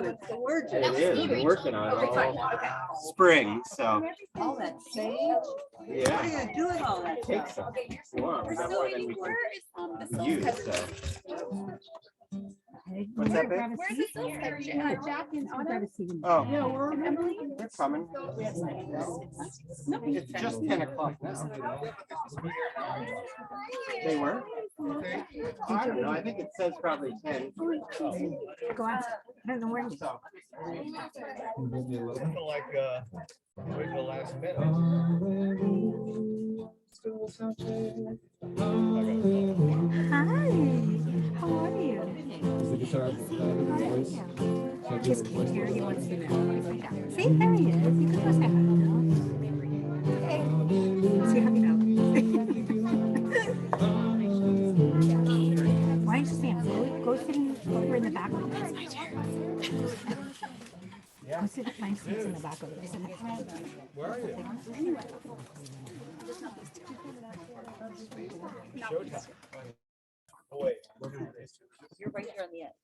it's gorgeous. It is. We're working on it all spring, so. All that sage. Yeah. What are you doing all that? Take some. If you want. We got more than we can use, so. What's that, babe? Where's the silk section? Jack and Anna? Oh, Yeah, we're they're coming. It's just 10 o'clock now. They were? I don't know. I think it says probably 10. Go on. I don't know where. So. Like wait till the last minute. Hi. How are you? Just came here. He wants to know. See, there he is. You can go say hi. Hey. See how you know. Why don't you see him? Go sit over in the back of the my chair. Go sit at my seats in the back of the Where are you? Showtime. Oh wait. You're right here on the edge.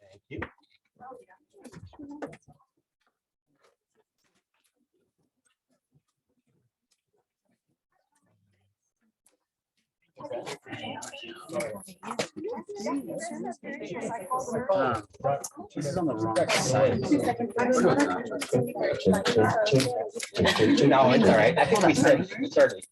Thank you. This is on the wrong side. No, it's all right. I think we said started.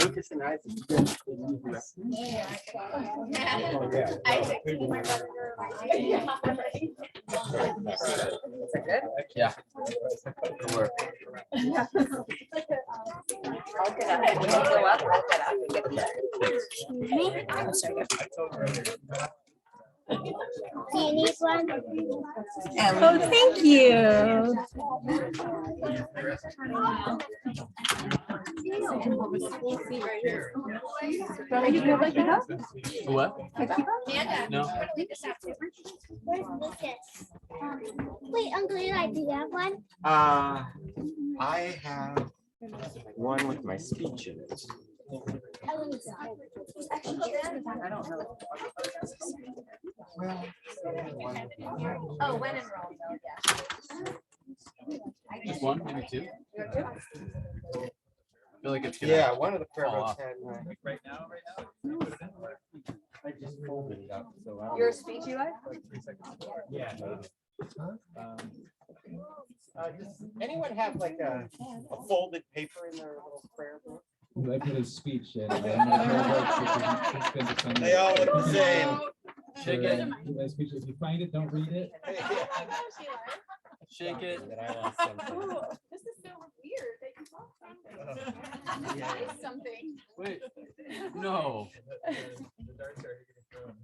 Lucas and I. Yeah. Do you need one? Oh, thank you. What? No. Where's Lucas? Wait, Uncle Eli, do you have one? I have one with my speech in it. I don't know. Oh, when in Rome, yeah. Just one, maybe two. I feel like it's gonna. Yeah, one of the prayer fall books off. had Right now. I just folded it up, so I don't Your know. speech, Eli? Like 3 seconds apart. Yeah. Does anyone have like a folded paper in their little prayer book? I put his speech in. I'm not sure about They all look the same. Shake it. my speech. If you find it, don't read it. Shake it. That I lost something. This is so weird that you saw something. That is something. Wait. No. The darts are getting thrown.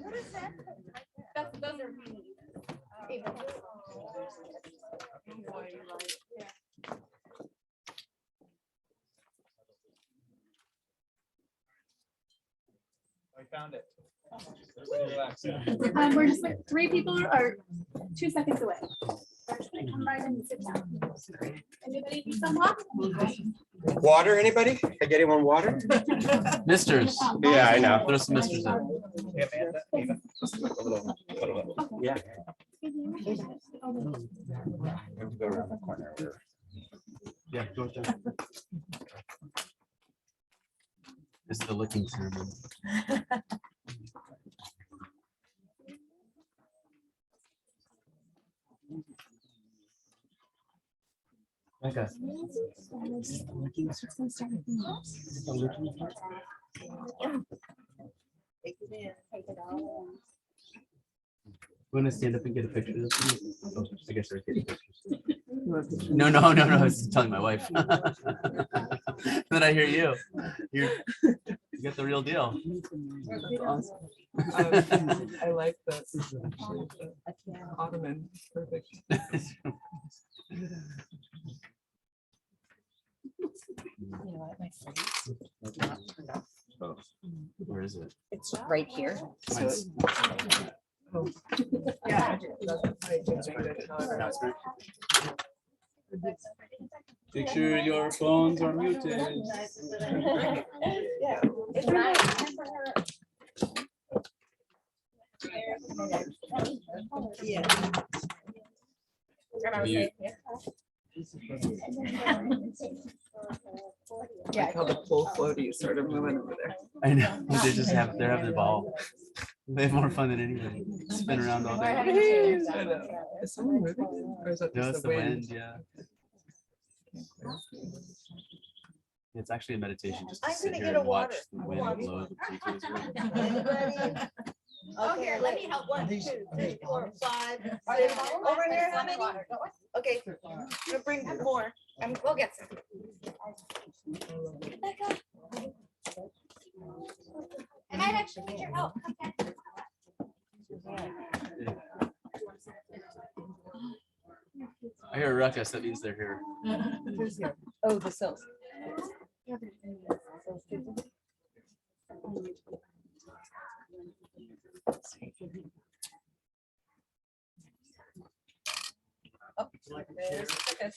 What is that? Those are beans. I found it. Everybody relax. We're just like 3 people or 2 seconds away. They're just gonna come right in and sit down. Anybody need some water? Water, anybody? Can I get anyone water? Misters. Yeah, I know. There's some misters in. Hey, Amanda, Ava. Yeah. Have to go around the corner. Yeah, go there. This is the licking ceremony. Okay. Want to stand up and get a picture of this? Oh, I guess they're getting pictures. No, I was telling my wife. Then I hear you. You got the real deal. I like that. Ottoman, perfect. is it? It's right here. Mine's- Yeah. No, it's not. Make sure your phones are muted. Mute. Yeah, how the pool floaties sort of moving over there. I know. They're having a ball. They have more fun than anything. Spin around all day. I know. Is someone moving? Or is that No, just it's the the wind? wind, yeah. It's actually a meditation just to I'm sit gonna here get a and watch water. the wind blow. the breezes. Okay, let me help. 1, 2, 3, 4, 5. Over here, how many? Okay, I'm gonna bring more. We'll get some. I might actually need your help. I hear a ruckus, that means they're here. Oh, the sills. Oh, there's Lucas.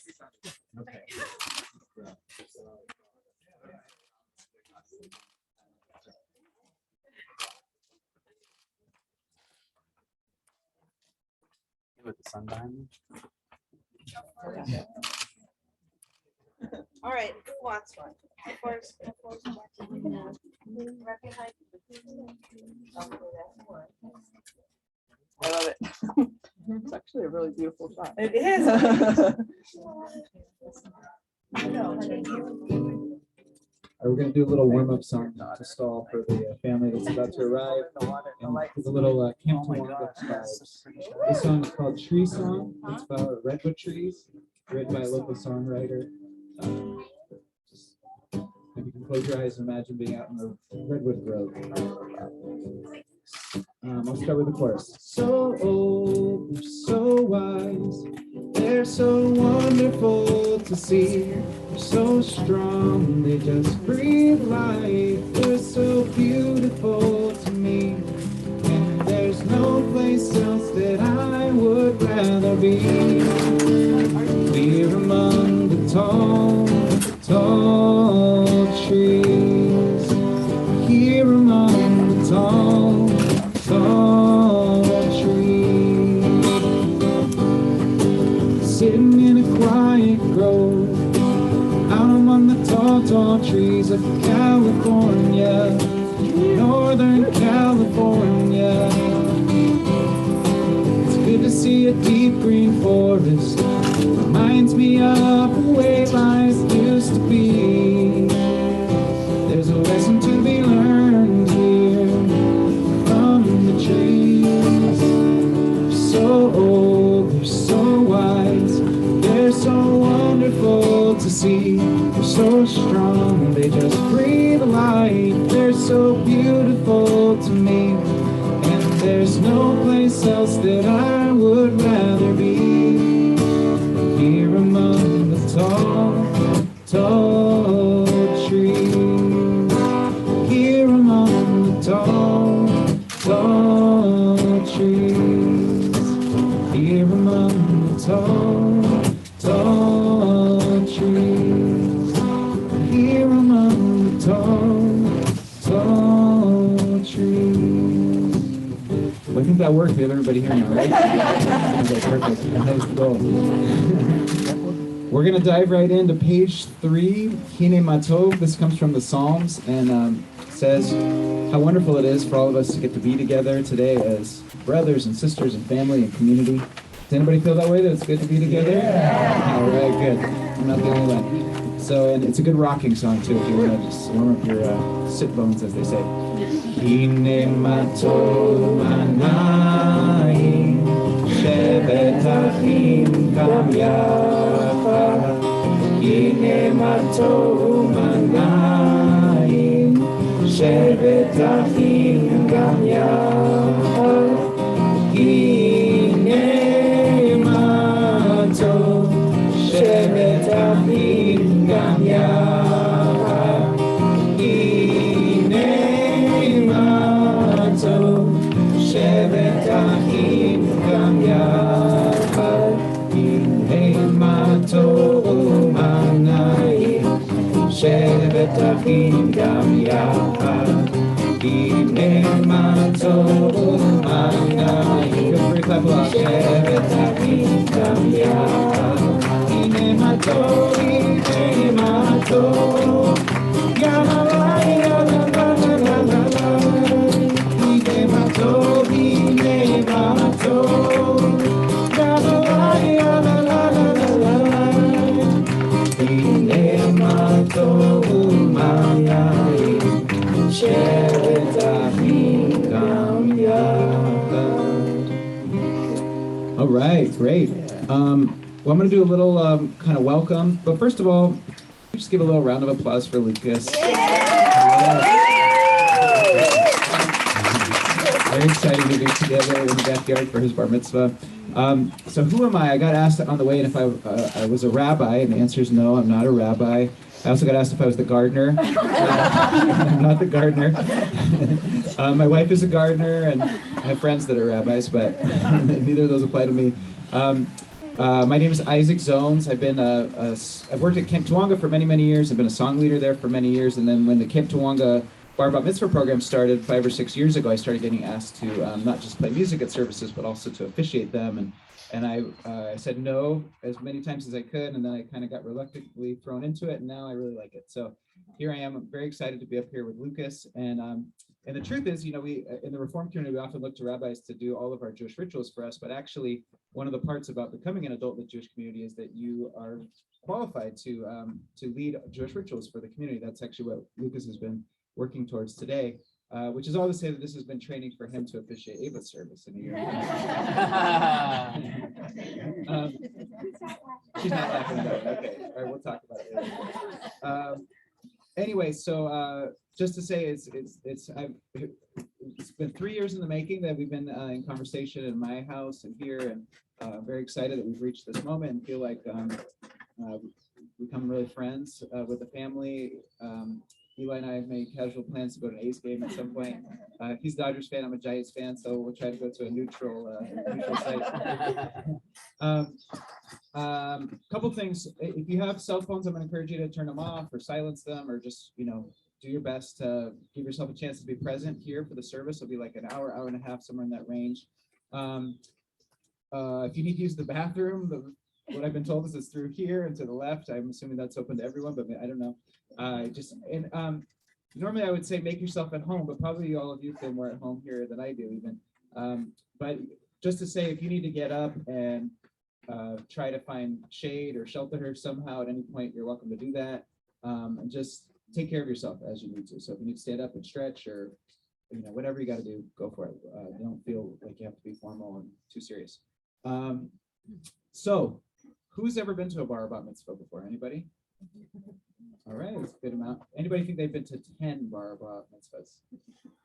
With the sun behind me. All right, who wants one? I love it. It's actually a really beautiful shot. It is. We're gonna do a little warm-up song to stall for the family that's about to arrive. And with a little Camp Tawanda vibes. This song is called Tree Song. It's about redwood trees, written by a local songwriter. Just maybe you can close your eyes and imagine being out in the redwood grove. I'll start with the chorus. So old, they're so wise, they're so wonderful to see. They're so strong, they just breathe life. They're so beautiful to me. And there's no place else that I would rather be. Here among the tall, tall trees. Here among the tall, tall trees. Sitting in a quiet grove, out among the tall, tall trees of California, Northern California. It's good to see a deep green forest. Reminds me of the way life used to be. There's a lesson to be learned here from the trees. They're so old, they're so wise, they're so wonderful to see. They're so strong, they just breathe life. They're so beautiful to me. And there's no place else that I would rather be. Here among the tall, tall trees. Here among the tall, tall trees. Here among the tall, tall trees. Here among the tall, tall trees. Well, I think that worked. We have everybody here now, right? Okay, perfect. Nice goal. We're going to dive right into page 3, Hine Matov. This comes from the Psalms and says how wonderful it is for all of us to get to be together today as brothers and sisters and family and community. Does anybody feel that way, that it's good to be together? Yeah. All right, good. I'm not the only one. So, and it's a good rocking song too, if you want to just warm up your sit bones, as they say. Hine Matov Manai Shevet Achim Gam Yachad. Hine Matov Manai Shevet Achim Gam Yachad. Hine Matov Shevet Achim Gam Yachad. Hine שבת אחים גם יחד. הנה מה טוב ומה נעים. Feel free to clap along. שבת אחים גם יחד. הנה מה טוב, הנה מה טוב. יא לה לה יא לה לה לה לה לה. הנה מה טוב, הנה מה טוב. יא לה לה יא לה לה לה לה לה. הנה מה טוב ומה נעים. שבת אחים גם יחד. All right, great. Well, I'm going to do a little kind of welcome, but first of all, just give a little round of applause for Lucas. Very excited to be together in the backyard for his bar mitzvah. So who am I? I got asked on the way if I was a rabbi, and the answer is no, I'm not a rabbi. I also got asked if I was the gardener. I'm not the gardener. My wife is a gardener, and I have friends that are rabbis, but neither of those apply to me. My name is Isaac Zones. I've worked at Camp Tawonga for many, many years. I've been a song leader there for many years, and then when the Camp Tawonga Bar Mitzvah program started 5 or 6 years ago, I started getting asked to not just play music at services, but also to officiate them. And I said no as many times as I could, and then I kind of got reluctantly thrown into it, and now I really like it. So here I am. I'm very excited to be up here with Lucas. And the truth is, we in the Reform community, we often look to rabbis to do all of our Jewish rituals for us, but actually one of the parts about becoming an adult in the Jewish community is that you are qualified to lead Jewish rituals for the community. That's actually what Lucas has been working towards today, which is all to say that this has been training for him to officiate Ava's service in a year. She's not laughing about it. Okay, all right, we'll talk about it later. Anyway, so just to say, it's been 3 years in the making that we've been in conversation in my house and here, and I'm very excited that we've reached this moment and feel like we've become really friends with the family. Eli and I have made casual plans to go to an A's game at some point. He's a Dodgers fan, I'm a Giants fan, so we'll try to go to a neutral site. Couple things. If you have cell phones, I'm going to encourage you to turn them off or silence them, or just, do your best to give yourself a chance to be present here for the service. It'll be like an hour, hour and a half, somewhere in that range. If you need to use the bathroom, what I've been told is it's through here and to the left. I'm assuming that's open to everyone, but I don't know. Normally I would say make yourself at home, but probably all of you feel more at home here than I do even. But just to say, if you need to get up and try to find shade or shelter somehow at any point, you're welcome to do that. And just take care of yourself as you need to. So if you need to stand up and stretch or whatever you got to do, go for it. Don't feel like you have to be formal and too serious. So who's ever been to a bar mitzvah before? Anybody? All right, that's a good amount. Anybody think they've been to 10 bar mitzvahs?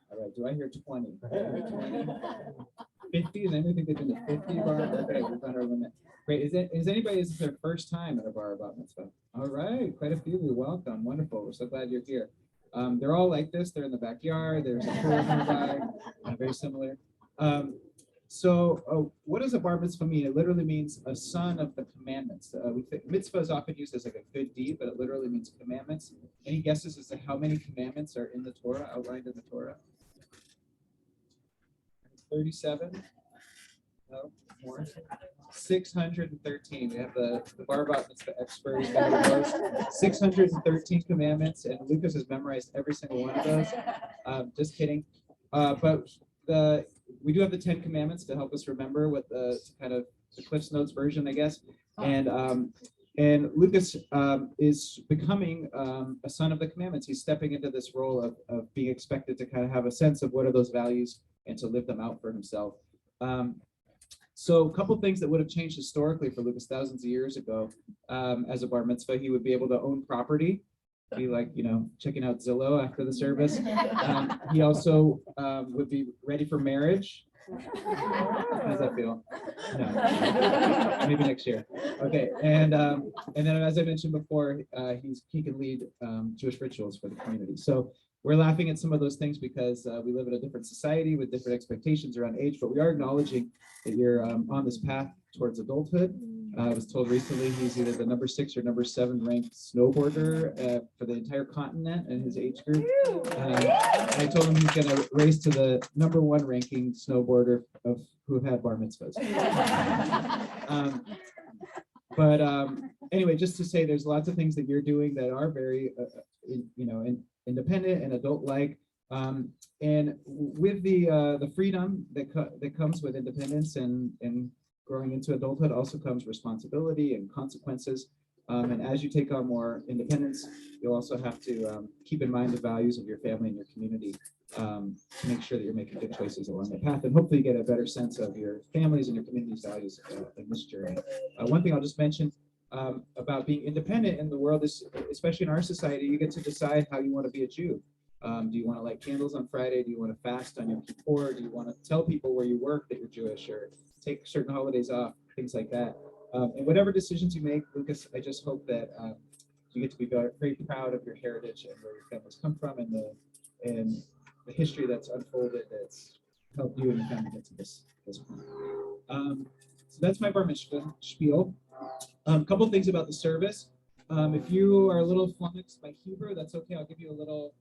All right, do I hear 20? 20? 50? Does anybody think they've been to 50 bar? Okay, we've got our limit. Great. Is anybody, is this their first time at a bar mitzvah? All right, quite a few of you. Welcome. Wonderful. We're so glad you're here. They're all like this. They're in the backyard. There's a pool nearby. Very similar. So what does a bar mitzvah mean? It literally means a son of the commandments. Mitzvah is often used as like a good deed, but it literally means commandments. Any guesses as to how many commandments are in the Torah, outlined in the Torah? 37? No, more. 613. We have the bar mitzvah expert. 613 commandments, and Lucas has memorized every single one of those. Just kidding. But we do have the 10 commandments to help us remember what the kind of the Cliff's Notes version, I guess. And Lucas is becoming a son of the commandments. He's stepping into this role of being expected to kind of have a sense of what are those values and to live them out for himself. So a couple things that would have changed historically for Lucas thousands of years ago. As a bar mitzvah, he would be able to own property. Be like, checking out Zillow after the service. He also would be ready for marriage. How does that feel? No. Maybe next year. Okay, and then as I mentioned before, he can lead Jewish rituals for the community. So we're laughing at some of those things because we live in a different society with different expectations around age, but we are acknowledging that you're on this path towards adulthood. I was told recently he's either the number 6 or number 7 ranked snowboarder for the entire continent in his age group. I told him he's going to race to the number 1 ranking snowboarder of who have had bar mitzvahs. Anyway, just to say, there's lots of things that you're doing that are very, independent and adult-like. And with the freedom that comes with independence and growing into adulthood also comes responsibility and consequences. And as you take on more independence, you'll also have to keep in mind the values of your family and your community to make sure that you're making good choices along the path, and hopefully get a better sense of your families and your community's values in this journey. One thing I'll just mention about being independent in the world is, especially in our society, you get to decide how you want to be a Jew. Do you want to light candles on Friday? Do you want to fast on Yom Kippur? Do you want to tell people where you work that you're Jewish, or take certain holidays off, things like that? And whatever decisions you make, Lucas, I just hope that you get to be very proud of your heritage and where your families come from, and the history that's unfolded that's helped you and your family get to this point. So that's my bar mitzvah spiel. A couple things about the service. If you are a little flummoxed by Hebrew, that's okay. I'll give you a little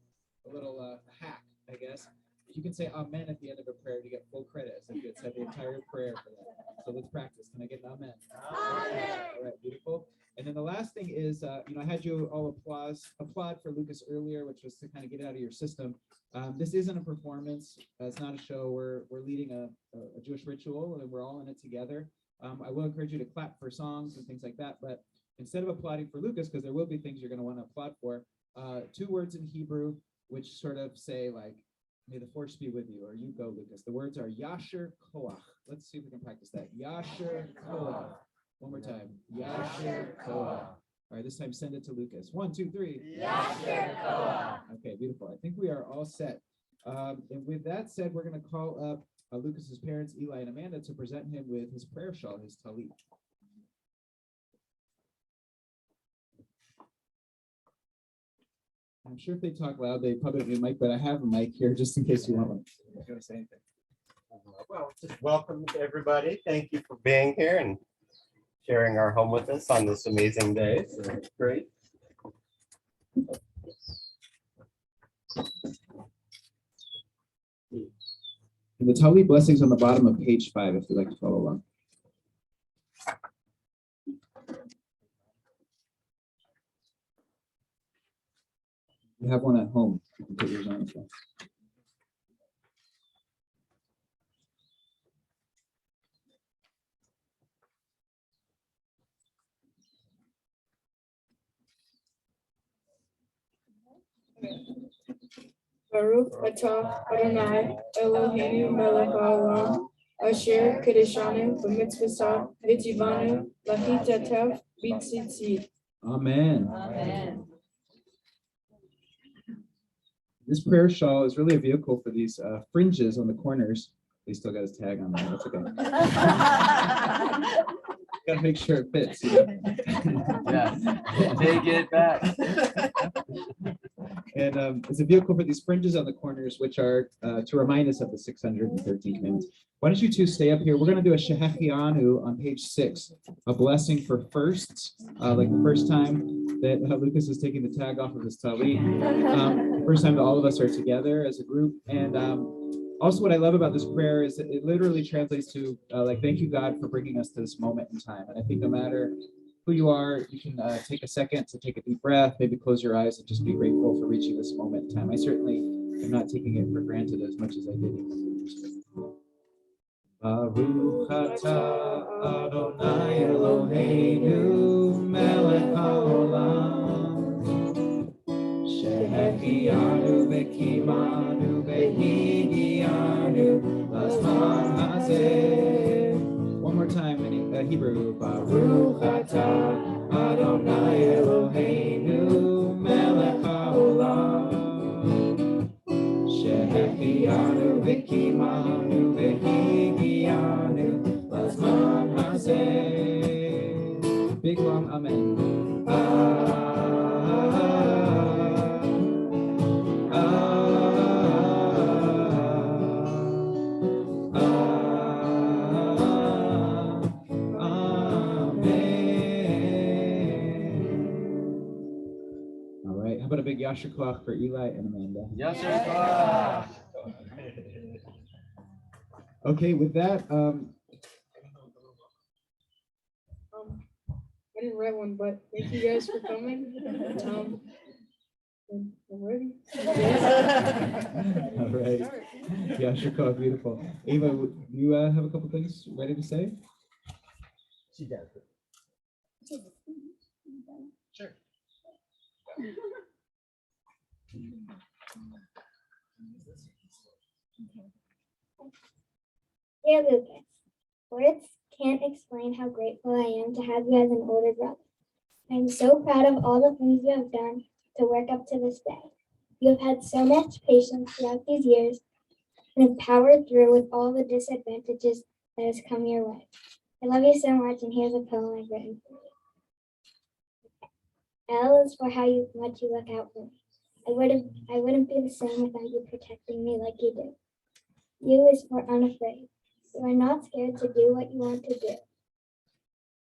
hack, I guess. You can say amen at the end of a prayer to get full credit, as if you had said the entire prayer for that. So let's practice. Can I get an amen? Amen. All right, beautiful. And then the last thing is, I had you all applaud for Lucas earlier, which was to kind of get it out of your system. This isn't a performance. It's not a show. We're leading a Jewish ritual, and we're all in it together. I will encourage you to clap for songs and things like that, but instead of applauding for Lucas, because there will be things you're going to want to applaud for, 2 words in Hebrew, which sort of say like, may the force be with you, or you go, Lucas. The words are Yasher Koach. Let's see if we can practice that. Yasher Koach. One more time. Yasher Koach. All right, this time send it to Lucas. 1, 2, 3. Yasher Koach. Okay, beautiful. I think we are all set. And with that said, we're going to call up Lucas's parents, Eli and Amanda, to present him with his prayer shawl, his talit. I'm sure if they talk loud, they probably don't need a mic, but I have a mic here just in case you want one. I'm going to say anything. Well, just welcome to everybody. Thank you for being here and sharing our home with us on this amazing day. So it's great. And the talit blessings on the bottom of page 5, if you'd like to follow along. You have one at home. You can put yours on as well. Baruch atah Adonai Eloheinu melech haolam asher kedeshanu b'mitzvosav v'tzivanu l'chitatev b'tzitzit. Amen. Amen. This prayer shawl is really a vehicle for these fringes on the corners. They still got his tag on there. That's okay. Got to make sure it fits. You know? Yeah, take it back. And it's a vehicle for these fringes on the corners, which are to remind us of the 613 commandments. Why don't you two stay up here? We're going to do a shehechianu on page 6, a blessing for firsts, like the first time that Lucas is taking the tag off of his talit. The first time that all of us are together as a group. And also what I love about this prayer is that it literally translates to thank you, God, for bringing us to this moment in time. And I think no matter who you are, you can take a second to take a deep breath, maybe close your eyes and just be grateful for reaching this moment in time. I certainly am not taking it for granted as much as I did even a few years ago. Baruch atah Adonai Eloheinu melech haolam shehechianu v'kimanu v'higianu l'zman hazeh. One more time in Hebrew. Baruch atah Adonai Eloheinu melech haolam shehechianu v'kimanu v'higianu l'zman hazeh. Big long amen. Amen. Yasher Koach for Eli and Amanda. Yasher. Okay, with that, I didn't write one, but thank you guys for coming. I'm ready. all right. Yasher Koach, beautiful. Ava, you have a couple things ready to say? She does. Sure. Dear Lucas, words can't explain how grateful I am to have you as an older brother. I am so proud of all the things you have done to work up to this day. You have had so much patience throughout these years and have powered through with all the disadvantages that has come your way. I love you so much, and here's a poem I've written for you. L is for how much you look out for me. I wouldn't be the same without you protecting me like you do. U is for unafraid. You are not scared to do what you want to do.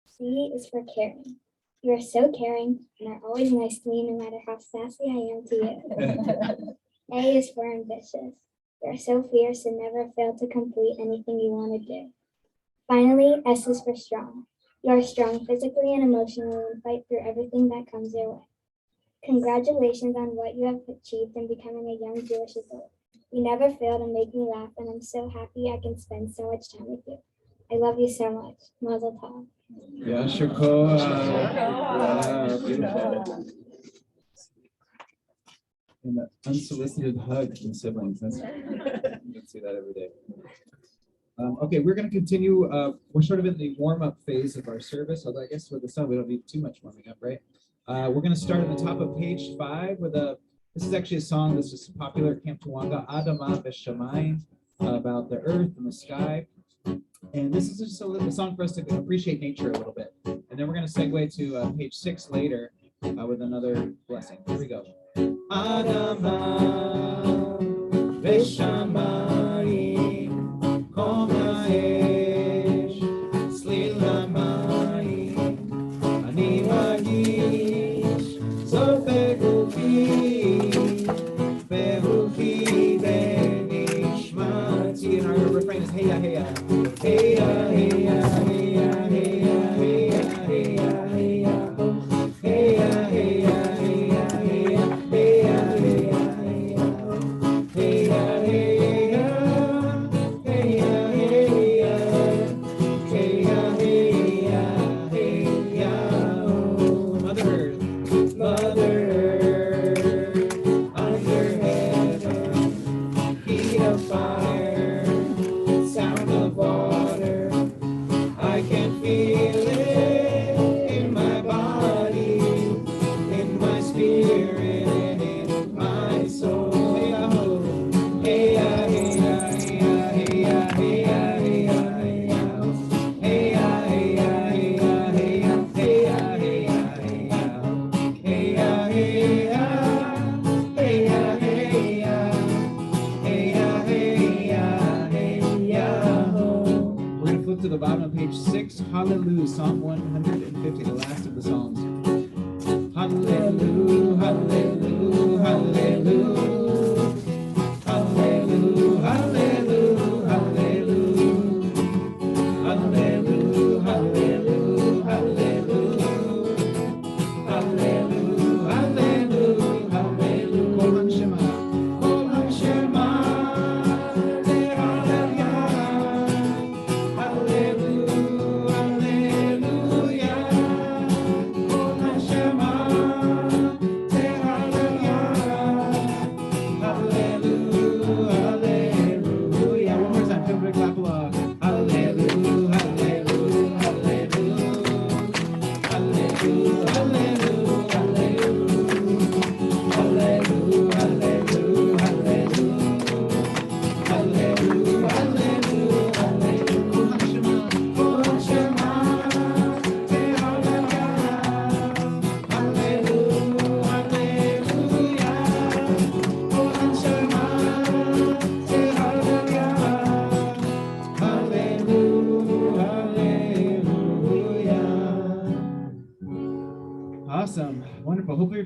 C is for caring. You are so caring and are always nice to me no matter how sassy I am to you. A is for ambitious. You are so fierce and never fail to complete anything you want to do. Finally, S is for strong. You are strong physically and emotionally and fight through everything that comes your way. Congratulations on what you have achieved in becoming a young Jewish adult. You never fail to make me laugh, and I'm so happy I can spend so much time with you. I love you so much. Mazel Tov. Yasher Koach. Yeah, beautiful. And an unsolicited hug from siblings. You can see that every day. Okay, we're going to continue. We're sort of in the warm-up phase of our service, although I guess with the sun, we don't need too much warming up, right? We're going to start at the top of page 5 with this is actually a song that's just popular at Camp Tawanga, Adama Beshamayim, about the earth and the sky. And this is just a song for us to appreciate nature a little bit. And then we're going to segue to page 6 later with another blessing. Here we go. Adama Beshamayim, Kol Ha'esh, Tzlil Hamayim, Ani Margish, Zot Begufi, Beruchi Benishmati. And our refrain is Heya, Heya, Heya, Heya, Heya, Heya, Heya, Heya, Heya, Heya, Heya, to the bottom of page 6, Hallelujah, Psalm 150, the last of the Psalms. Hallelujah, hallelujah, hallelujah. Hallelujah, hallelujah, hallelujah. Hallelujah, hallelujah, hallelujah. Hallelujah, hallelujah, hallelujah. Kol Hanshema, Kol Hanshema, Hallelujah, hallelujah.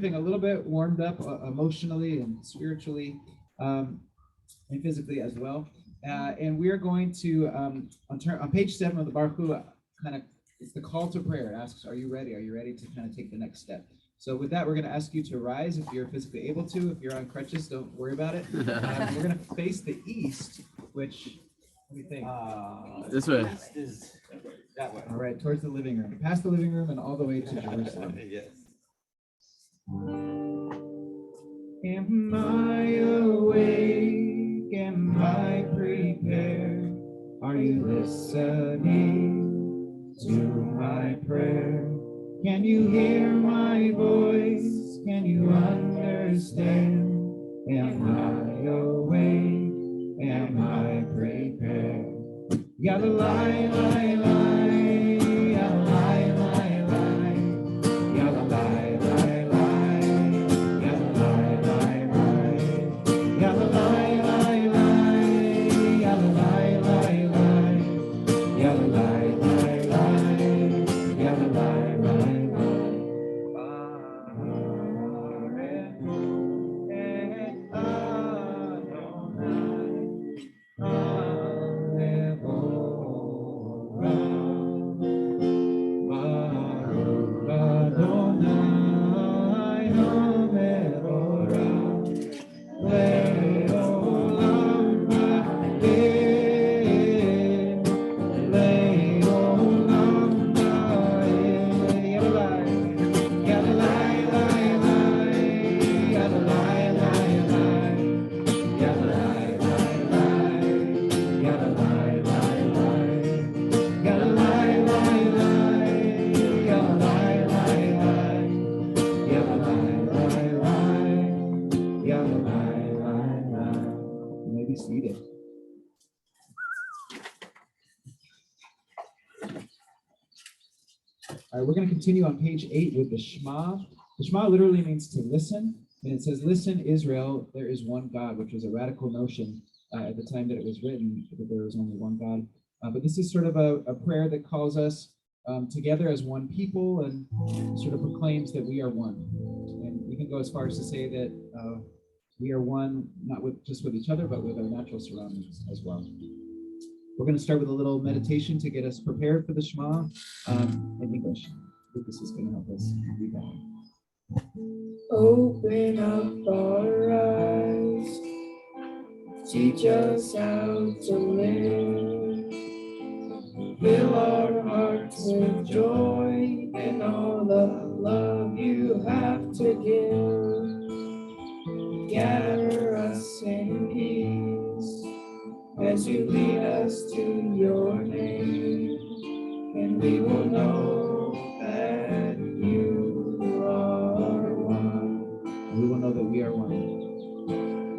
feeling a little bit warmed up emotionally and spiritually and physically as well. And we are going to, on page 7 of the Bar Mitzvah, it's the call to prayer. It asks, are you ready? Are you ready to kind of take the next step? So with that, we're going to ask you to rise if you're physically able to. If you're on crutches, don't worry about it. We're going to face the east, which, what do you think? This way. That way. All right, towards the living room. Past the living room and all the way to Jerusalem. Yes. Am I awake? Am I prepared? Are you listening to my prayer? Can you hear my voice? Can you understand? Am I awake? Am I prepared? Yalla lie, lie, lie, yalla lie, lie, lie, yalla lie, lie, lie, yalla lie, lie, lie, yalla lie, lie, lie, yalla lie, lie, lie, yalla lie, lie, lie, yalla lie, lie, seated. All right, we're going to continue on page 8 with the Shema. The Shema literally means to listen, and it says, "Listen, Israel, there is one God," which was a radical notion at the time that it was written, that there was only one God. But this is sort of a prayer that calls us together as one people and sort of proclaims that we are one. And we can go as far as to say that we are one, not just with each other, but with our natural surroundings as well. We're going to start with a little meditation to get us prepared for the Shema in English. Lucas is going to help us read that. Open up our eyes, teach us how to live, fill our hearts with joy and all the love you have to give. Gather us in peace as you lead us to your name, and we will know that you are one. We will know that we are one.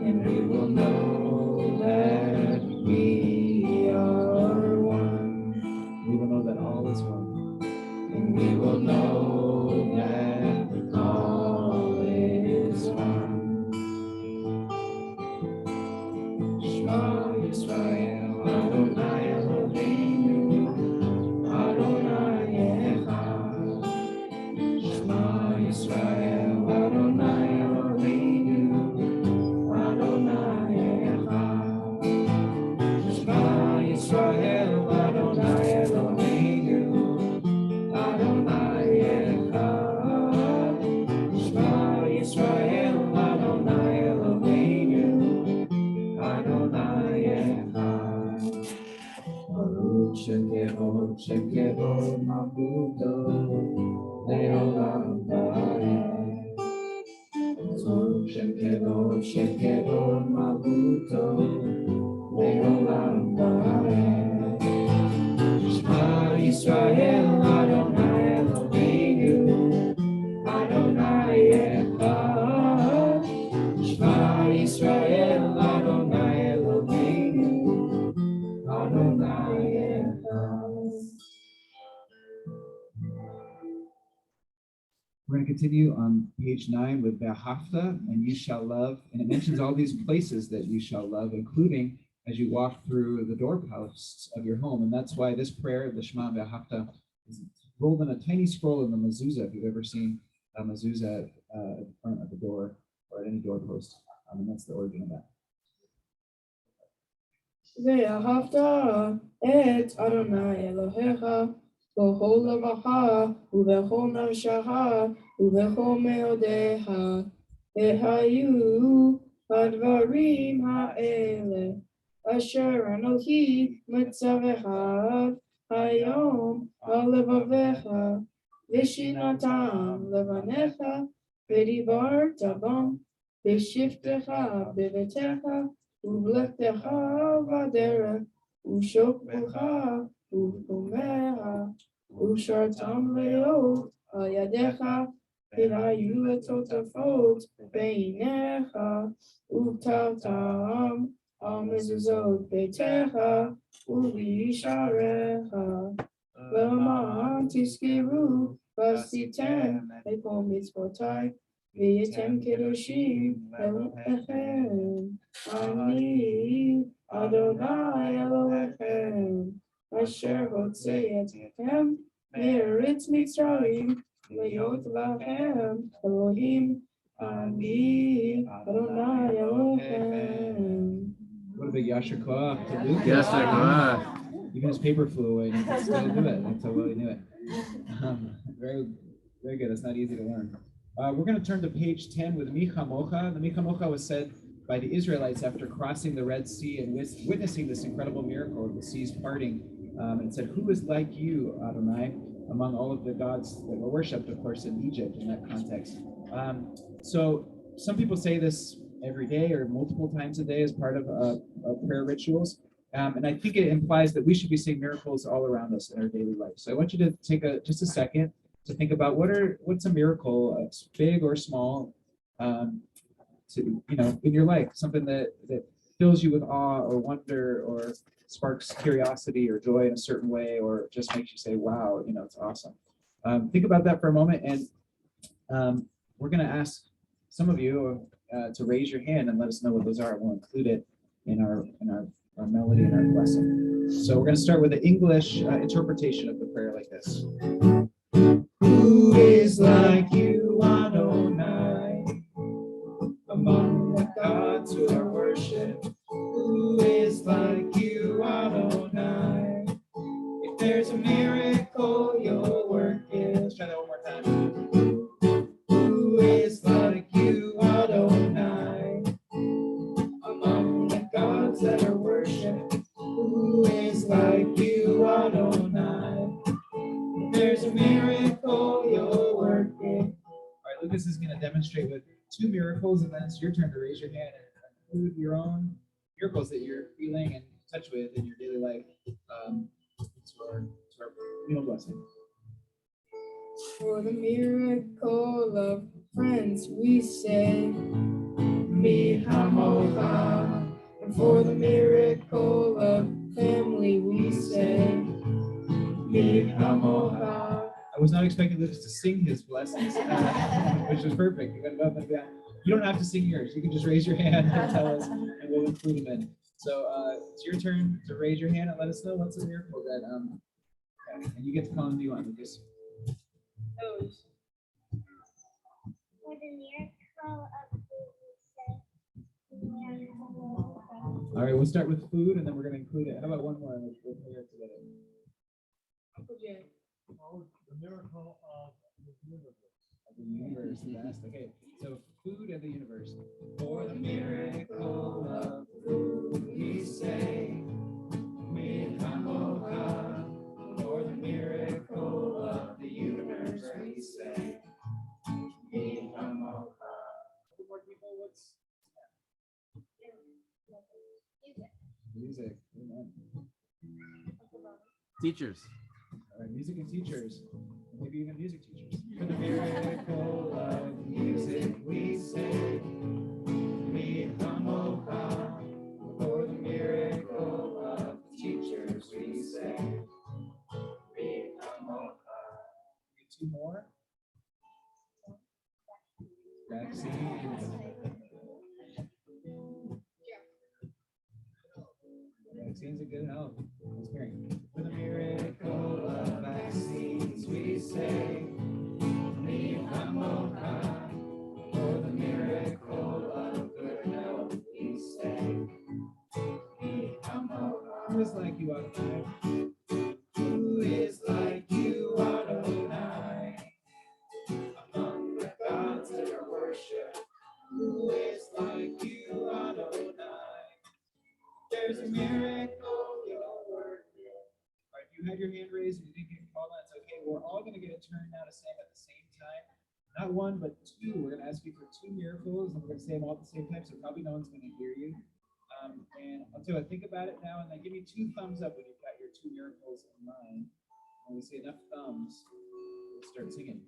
And we will know that we are one. We will know that all is one. And we will know that all is one. Shema Yisrael, Adonai Eloheinu, Adonai Echad. Shema Yisrael, Adonai Eloheinu, Adonai Echad. Shema Yisrael, Adonai Eloheinu, Adonai Echad. Shema Yisrael, Adonai Eloheinu, Adonai Echad. Baruch Shekevod, Shekevod Mabuto, Leolam Vaed. Baruch Shekevod, Shekevod Mabuto, Leolam Vaed. Shema Yisrael, Adonai Eloheinu, Adonai Echad. Shema Yisrael, Adonai Eloheinu, Adonai Echad. We're going to continue on page 9 with V'ahavta, and you shall love. And it mentions all these places that you shall love, including as you walk through the doorposts of your home. And that's why this prayer, the Shema V'ahavta, is rolled in a tiny scroll in the mezuzah. If you've ever seen a mezuzah, at the front of the door or at any doorpost. And that's the origin of that. ואהבת את אדוני אלוהיך בכל לבך ובכל נפשך ובכל מאודיך. והיו הדברים האלה אשר אנוכי מצווך היום על לבביך ושינתם לבניך ודיברת בם בשבתך בביתך ובלכתך בדרך ושוכבך ובקומך ושרתם להיות על ידיך והיו לטוטפות בעיניך וכתבתם על מזוזות ביתך ובישעריך למען תזכרו ועשיתם את כל מצוותיי והייתם קדושים אלוהיכם. אני אדוני אלוהיכם אשר הוצא אתכם מארץ מצרים להיות לכם אלוהים. אני אדוני אלוהיכם. What a big Yasher Koach to Lucas. Yasher Koach. Even his paper flew away and he could still do it. That's how well he knew it. Very, very good. It's not easy to learn. We're going to turn to page 10 with Micha Mocha. The Micha Mocha was said by the Israelites after crossing the Red Sea and witnessing this incredible miracle of the seas parting. And said, who is like you, Adonai, among all of the gods that were worshipped, of course, in Egypt in that context. So some people say this every day or multiple times a day as part of prayer rituals. And I think it implies that we should be seeing miracles all around us in our daily life. So I want you to take just a second to think about what's a miracle, big or small, to in your life, something that fills you with awe or wonder or sparks curiosity or joy in a certain way, or just makes you say, wow, it's awesome. Think about that for a moment, and we're going to ask some of you to raise your hand and let us know what those are. We'll include it in our melody and our blessing. So we're going to start with the English interpretation of the prayer like this. Who is like you, Adonai, among the gods who are worshipped? Who is like you, Adonai? If there's a miracle, you'll work it. Let's try that one more time. Who is like you, Adonai, among the gods that are worshipped? Who is like you, Adonai? If there's a miracle, you'll work it. All right, Lucas is going to demonstrate with 2 miracles, and then it's your turn to raise your hand and include your own miracles that you're feeling and in touch with in your daily life to our meal blessing. For the miracle of friends, we say, Mi Hamocha. And for the miracle of family, we say, Mi Hamocha. I was not expecting Lucas to sing his blessings, which was perfect. You don't have to sing yours. You can just raise your hand and tell us, and we'll include them in. So it's your turn to raise your hand and let us know what's a miracle that and you get to call them you want, Lucas. For the miracle of food, we say, All right, we'll start with food, and then we're going to include it. How about one more? And we'll play it together. The miracle of the universe. Of the universe, best. Okay, so food and the universe. For the miracle of food, we say, Mi Hamocha. For the miracle of the universe, we say, Mi Hamocha. More people, what's music? Amen. Teachers. All right, music and teachers. Maybe even music teachers. For the miracle of music, we say, Mi Hamocha. For the miracle of teachers, we say, Mi Hamocha. 2 more. Vaccines. Vaccines are good health. That's great. For the miracle of vaccines, we say, Mi Hamocha. you, Adonai? Who is like you, Adonai? Among the gods that are worshipped, who is like you, Adonai? There's a miracle you're working. All right, you had your hand raised and you didn't get called on. It's okay. We're all going to get a turn now to say them at the same time. Not one, but two. We're going to ask you for two miracles, and we're going to say them all at the same time, so probably no one's going to hear you. And I'll tell you, think about it now, and then give me 2 thumbs up when you've got your 2 miracles in mind. When we say enough thumbs, we'll start singing.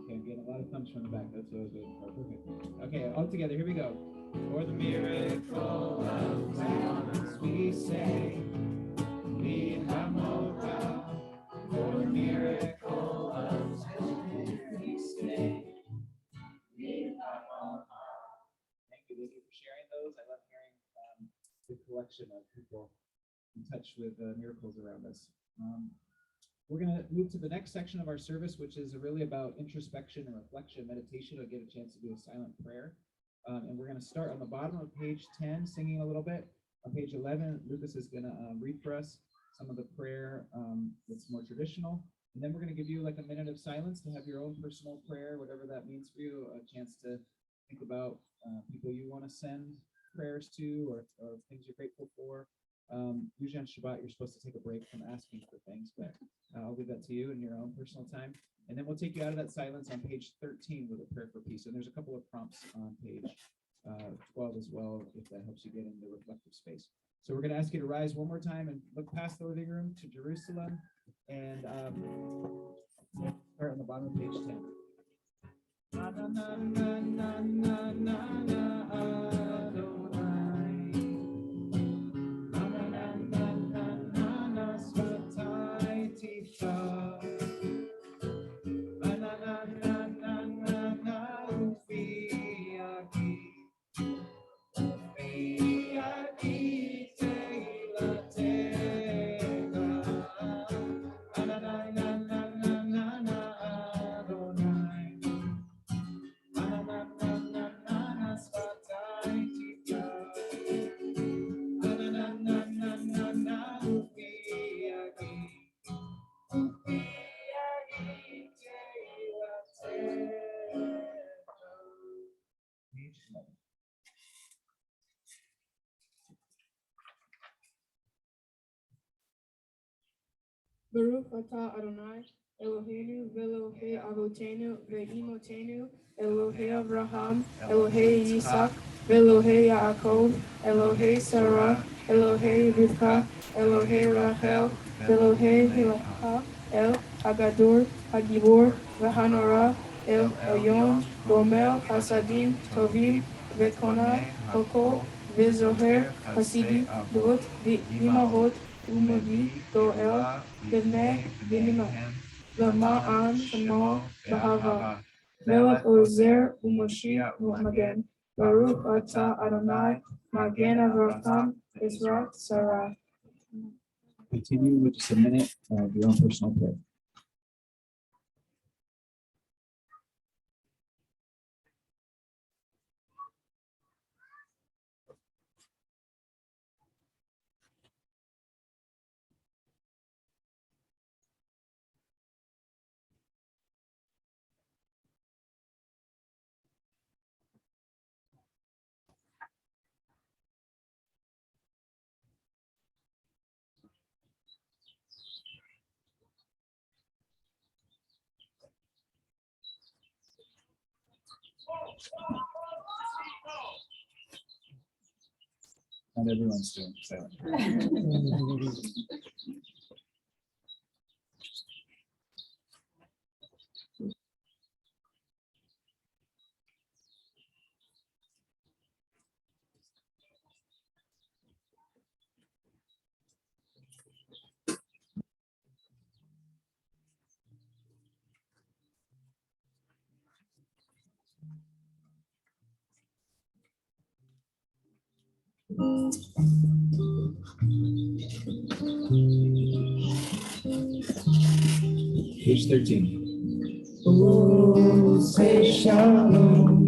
Okay, I'm getting a lot of thumbs from the back. That's what I was waiting for. Perfect. Okay, all together, here we go. For the miracle of silence, we say, we have no doubt. For the miracle of silence, we say, we have no doubt. Thank you for sharing those. I love hearing the collection of people in touch with miracles around us. We're going to move to the next section of our service, which is really about introspection and reflection, meditation. I'll get a chance to do a silent prayer. And we're going to start on the bottom of page 10, singing a little bit. On page 11, Lucas is going to read for us some of the prayer that's more traditional. And then we're going to give you like a minute of silence to have your own personal prayer, whatever that means for you, a chance to think about people you want to send prayers to or things you're grateful for. Usually on Shabbat, you're supposed to take a break from asking for things, but I'll leave that to you in your own personal time. And then we'll take you out of that silence on page 13 with a prayer for peace. And there's a couple of prompts on page 12 as well, if that helps you get into reflective space. So we're going to ask you to rise one more time and look past the living room to Jerusalem and start on the bottom of page 10. Na, na, na, na, na, na, na, Adonai. Na, na, na, na, na, na, na, Svatai Tifa. Na, na, na, na, na, na, na, Ufiagi. Ufiagi Teila Tega. Na, na, na, na, na, na, na, na, Adonai. Na, na, na, na, na, na, na, Svatai Tifa. Na, na, na, na, na, na, na, Ufiagi. Ufiagi Teila Tega. Page 11. Baruch atah Adonai, Eloheinu v'Elohei avotenu ve'imotenu, Elohei Abraham, Elohei Yitzhak, v'Elohei Yaakov, Elohei Sarah, Elohei Rivka, Elohei Rachel, v'Elohei Hilchah, El Hagador, Hagibor, v'Hanora, El Elyon, Gomel, Hasadim, Tovim, v'Kona, Hokol, v'Zoher, Hasidi, Dot, v'Imahot, Umodi, Doel, B'nai, B'nimah, Lama'an, Shemo, Bahava, Melech Ozer, U'Moshiach, U'Magen, Baruch atah Adonai, Magen Avraham, Ezrat, Sarah. Continue with just a minute of your own personal prayer. Not everyone's doing silent. Page 13. Oh, say shalom.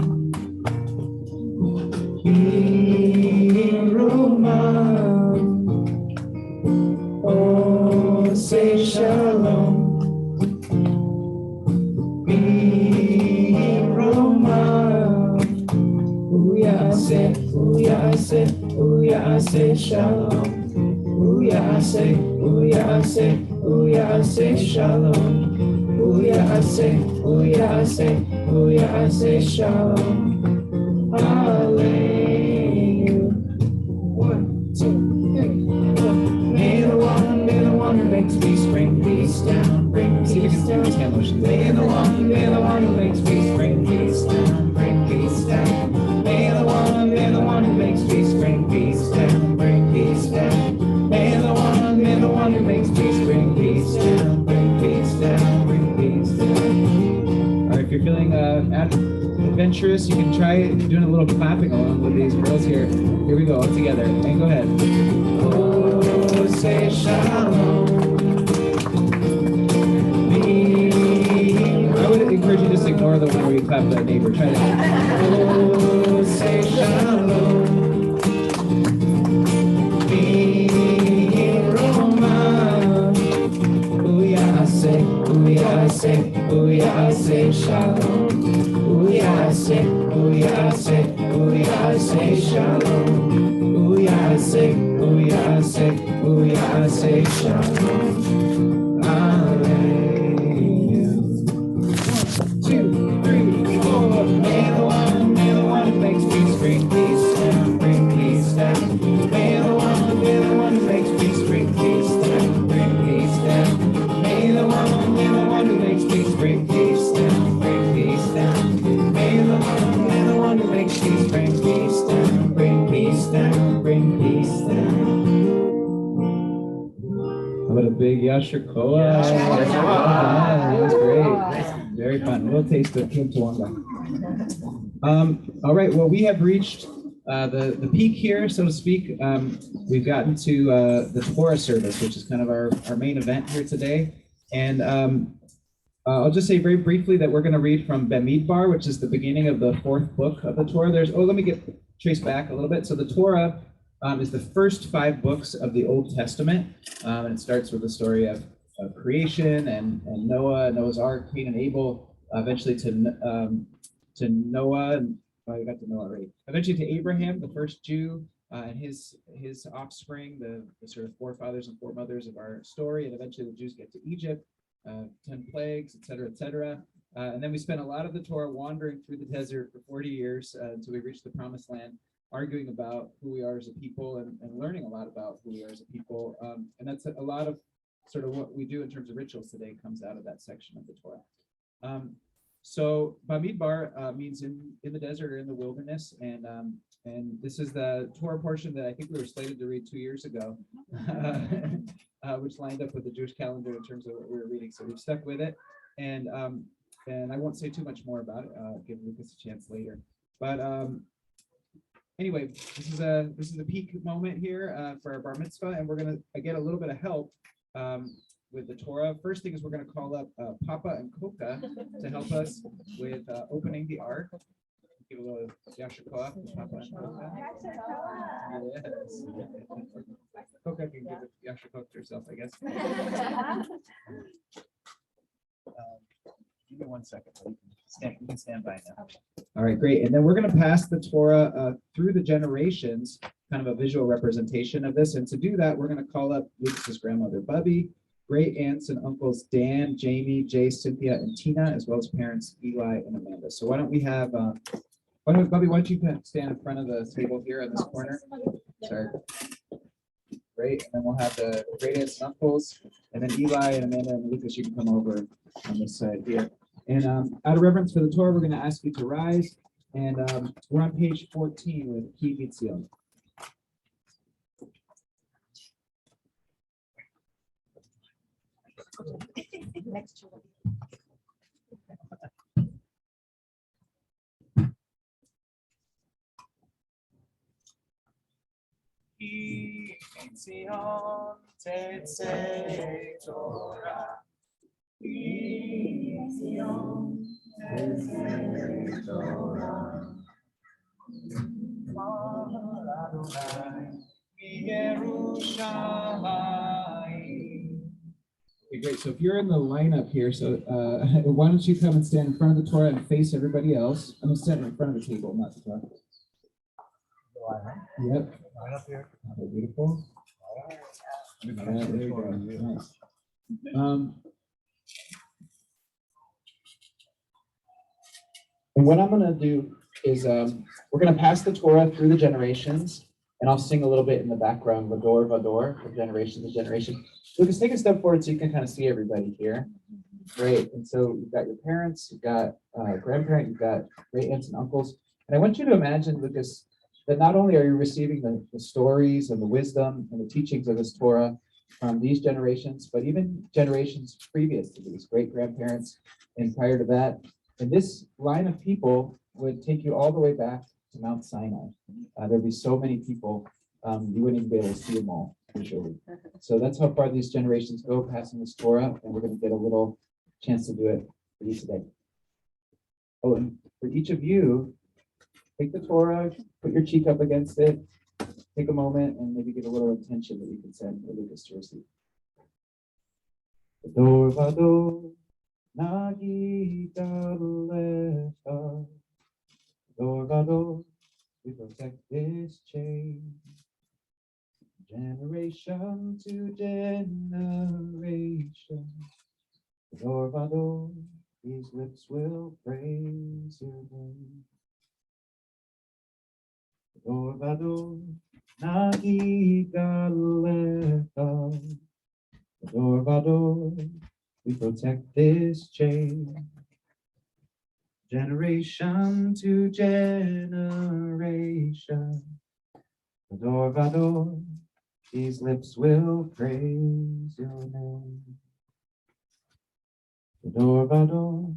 ooh yeah, I say, ooh yeah, I say shalom. Ooh yeah, I say, ooh yeah, I say, ooh yeah, I say shalom. Ooh yeah, I say, ooh yeah, I say, ooh yeah, I say shalom. Hallelujah. 1, 2, 3, 4. May the one who makes peace bring peace down, bring peace down. May the one who makes peace bring peace down, bring peace down. May the one who makes peace bring peace down, bring peace down. May the one who makes peace bring peace down, bring peace down, bring peace down. All right, if you're feeling adventurous, you can try doing a little clapping along with these girls here. Here we go, all together. And go ahead. Oh, say shalom. I would encourage you to just ignore the one where you clap that neighbor. Try to. Oh, say shalom. Ooh yeah, I say, ooh yeah, I say, ooh yeah, I say shalom. Ooh yeah, I say, ooh yeah, I say, ooh yeah, I say shalom. Ooh yeah, I say, ooh yeah, I say, ooh yeah, I say shalom. Hallelujah. 1, 2, 3, 4. May the one who makes peace bring peace down, bring peace down. May the one who makes peace bring peace down, bring peace down. May the one who makes peace bring peace down, bring peace down. May the one who makes peace bring peace down, bring peace down, bring peace down. How about a big Yasher Koa? That was great. Very fun. We'll taste the Kim Tawanga. All right, well, we have reached the peak here, so to speak. We've gotten to the Torah service, which is kind of our main event here today. And I'll just say very briefly that we're going to read from Bamidbar, which is the beginning of the 4th book of the Torah. Let me trace back a little bit. So the Torah is the first 5 books of the Old Testament, and it starts with the story of creation and Noah, Noah's Ark, Cain and Abel, eventually to Noah, and I got to Noah already. Eventually to Abraham, the first Jew, and his offspring, the sort of forefathers and foremothers of our story, and eventually the Jews get to Egypt, 10 plagues, etc., etc. And then we spent a lot of the Torah wandering through the desert for 40 years until we reached the Promised Land, arguing about who we are as a people and learning a lot about who we are as a people. And that's a lot of sort of what we do in terms of rituals today comes out of that section of the Torah. So Bamidbar means in the desert or in the wilderness, and this is the Torah portion that I think we were slated to read 2 years ago, which lined up with the Jewish calendar in terms of what we were reading. So we've stuck with it, and I won't say too much more about it. Give Lucas a chance later. But anyway, this is a peak moment here for our Bar Mitzvah, and we're gonna get a little bit of help with the Torah. First thing is we're going to call up Papa and Koka to help us with opening the Ark. Give a little Yasher Koach to Papa and Koka. Yes. Koka can give a Yasher Koach to herself, I guess. Give me 1 second. You can stand by now. All right, great. And then we're going to pass the Torah through the generations, kind of a visual representation of this. And to do that, we're going to call up Lucas's grandmother, Bubby, great aunts and uncles, Dan, Jamie, Jay, Cynthia, and Tina, as well as parents, Eli and Amanda. So why don't we have, Bubby, why don't you stand in front of the table here in this corner? Sorry. Great. And then we'll have the great aunts and uncles, and then Eli and Amanda and Lucas, you can come over on this side here. And out of reverence for the Torah, we're going to ask you to rise. And we're on page 14 with Ki Mitzion. Next to Ki Mitzion tetzei Torah. Ki Mitzion tetzei Torah. Adonai Yerushalayim. Okay, great. So if you're in the lineup here, so why don't you come and stand in front of the Torah and face everybody else? I'm going to stand in front of the table, not the Torah. Yep. Beautiful. Yeah, there you go. Nice. And what I'm going to do is we're going to pass the Torah through the generations, and I'll sing a little bit in the background, Vador, Vador, from generation to generation. Lucas, take a step forward so you can kind of see everybody here. Great. And so you've got your parents, you've got grandparents, you've got great aunts and uncles. And I want you to imagine, Lucas, that not only are you receiving the stories and the wisdom and the teachings of this Torah from these generations, but even generations previous to these, great grandparents and prior to that. And this line of people would take you all the way back to Mount Sinai. There'd be so many people, you wouldn't even be able to see them all, usually. So that's how far these generations go, passing this Torah, and we're going to get a little chance to do it for you today. Oh, and for each of you, take the Torah, put your cheek up against it, take a moment, and maybe give a little intention that you can send for Lucas to receive. Vador, Vador, Nagita Lecha. Vador, Vador, we protect this chain. Generation to generation. Vador, Vador, these lips will praise your name. Vador, Vador, Nagita Lecha. Vador, Vador, we protect this chain. Generation to generation. Vador, Vador, these lips will praise your name. Vador, Vador,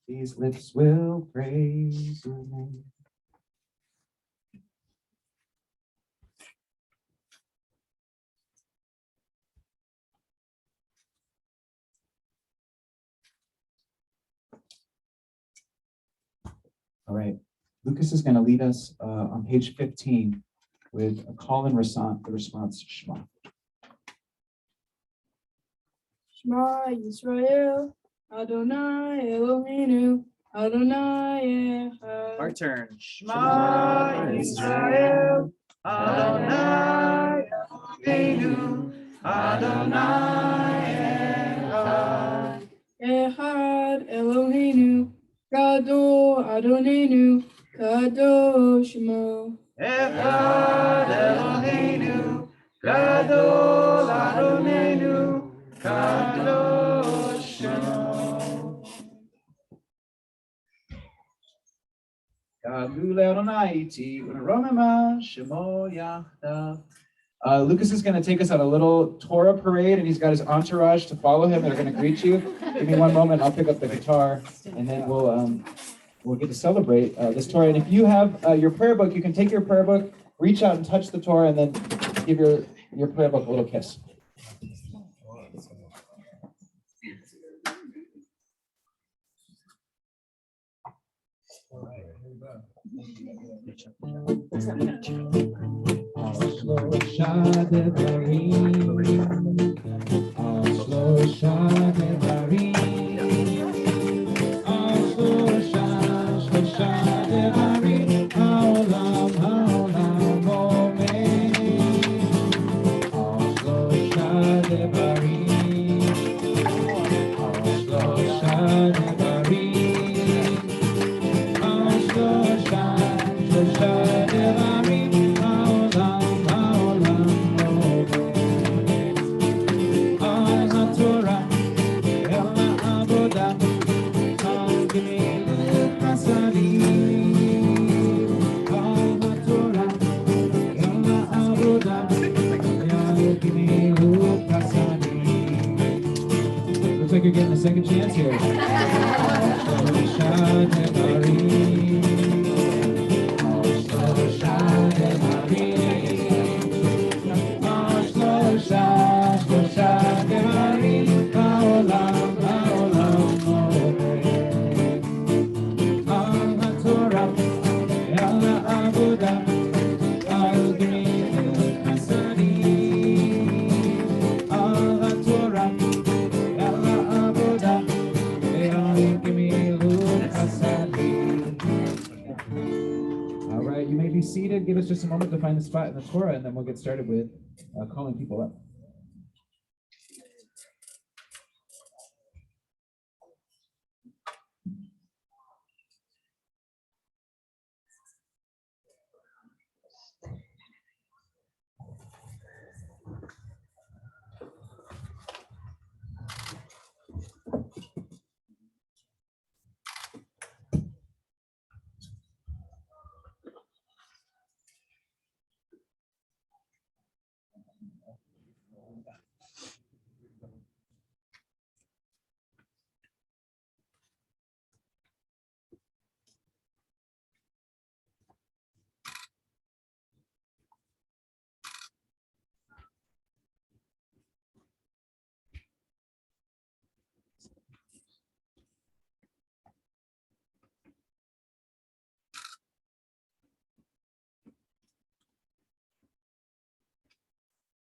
these lips will praise your name. All right, Lucas is going to lead us on page 15 with a call and response, Shema. Shema Yisrael, Adonai Eloheinu, Adonai Echad. Our turn. Shema Yisrael, Adonai Eloheinu, Adonai Echad. Echad Eloheinu, Gadol Adonenu, Kadosh Shemo. Echad Eloheinu, Gadol Adonenu, Kadosh Shemo. Gadol Adonai iti u'romema shemo yachdav. Lucas is going to take us on a little Torah parade, and he's got his entourage to follow him. They're going to greet you. Give me one moment. I'll pick up the guitar, and then we'll get to celebrate this Torah. And if you have your prayer book, you can take your prayer book, reach out and touch the Torah, and then give your prayer book a little kiss. Looks like you're getting a second chance here. be seated. Give us just a moment to find the spot in the Torah, and then we'll get started with calling people up.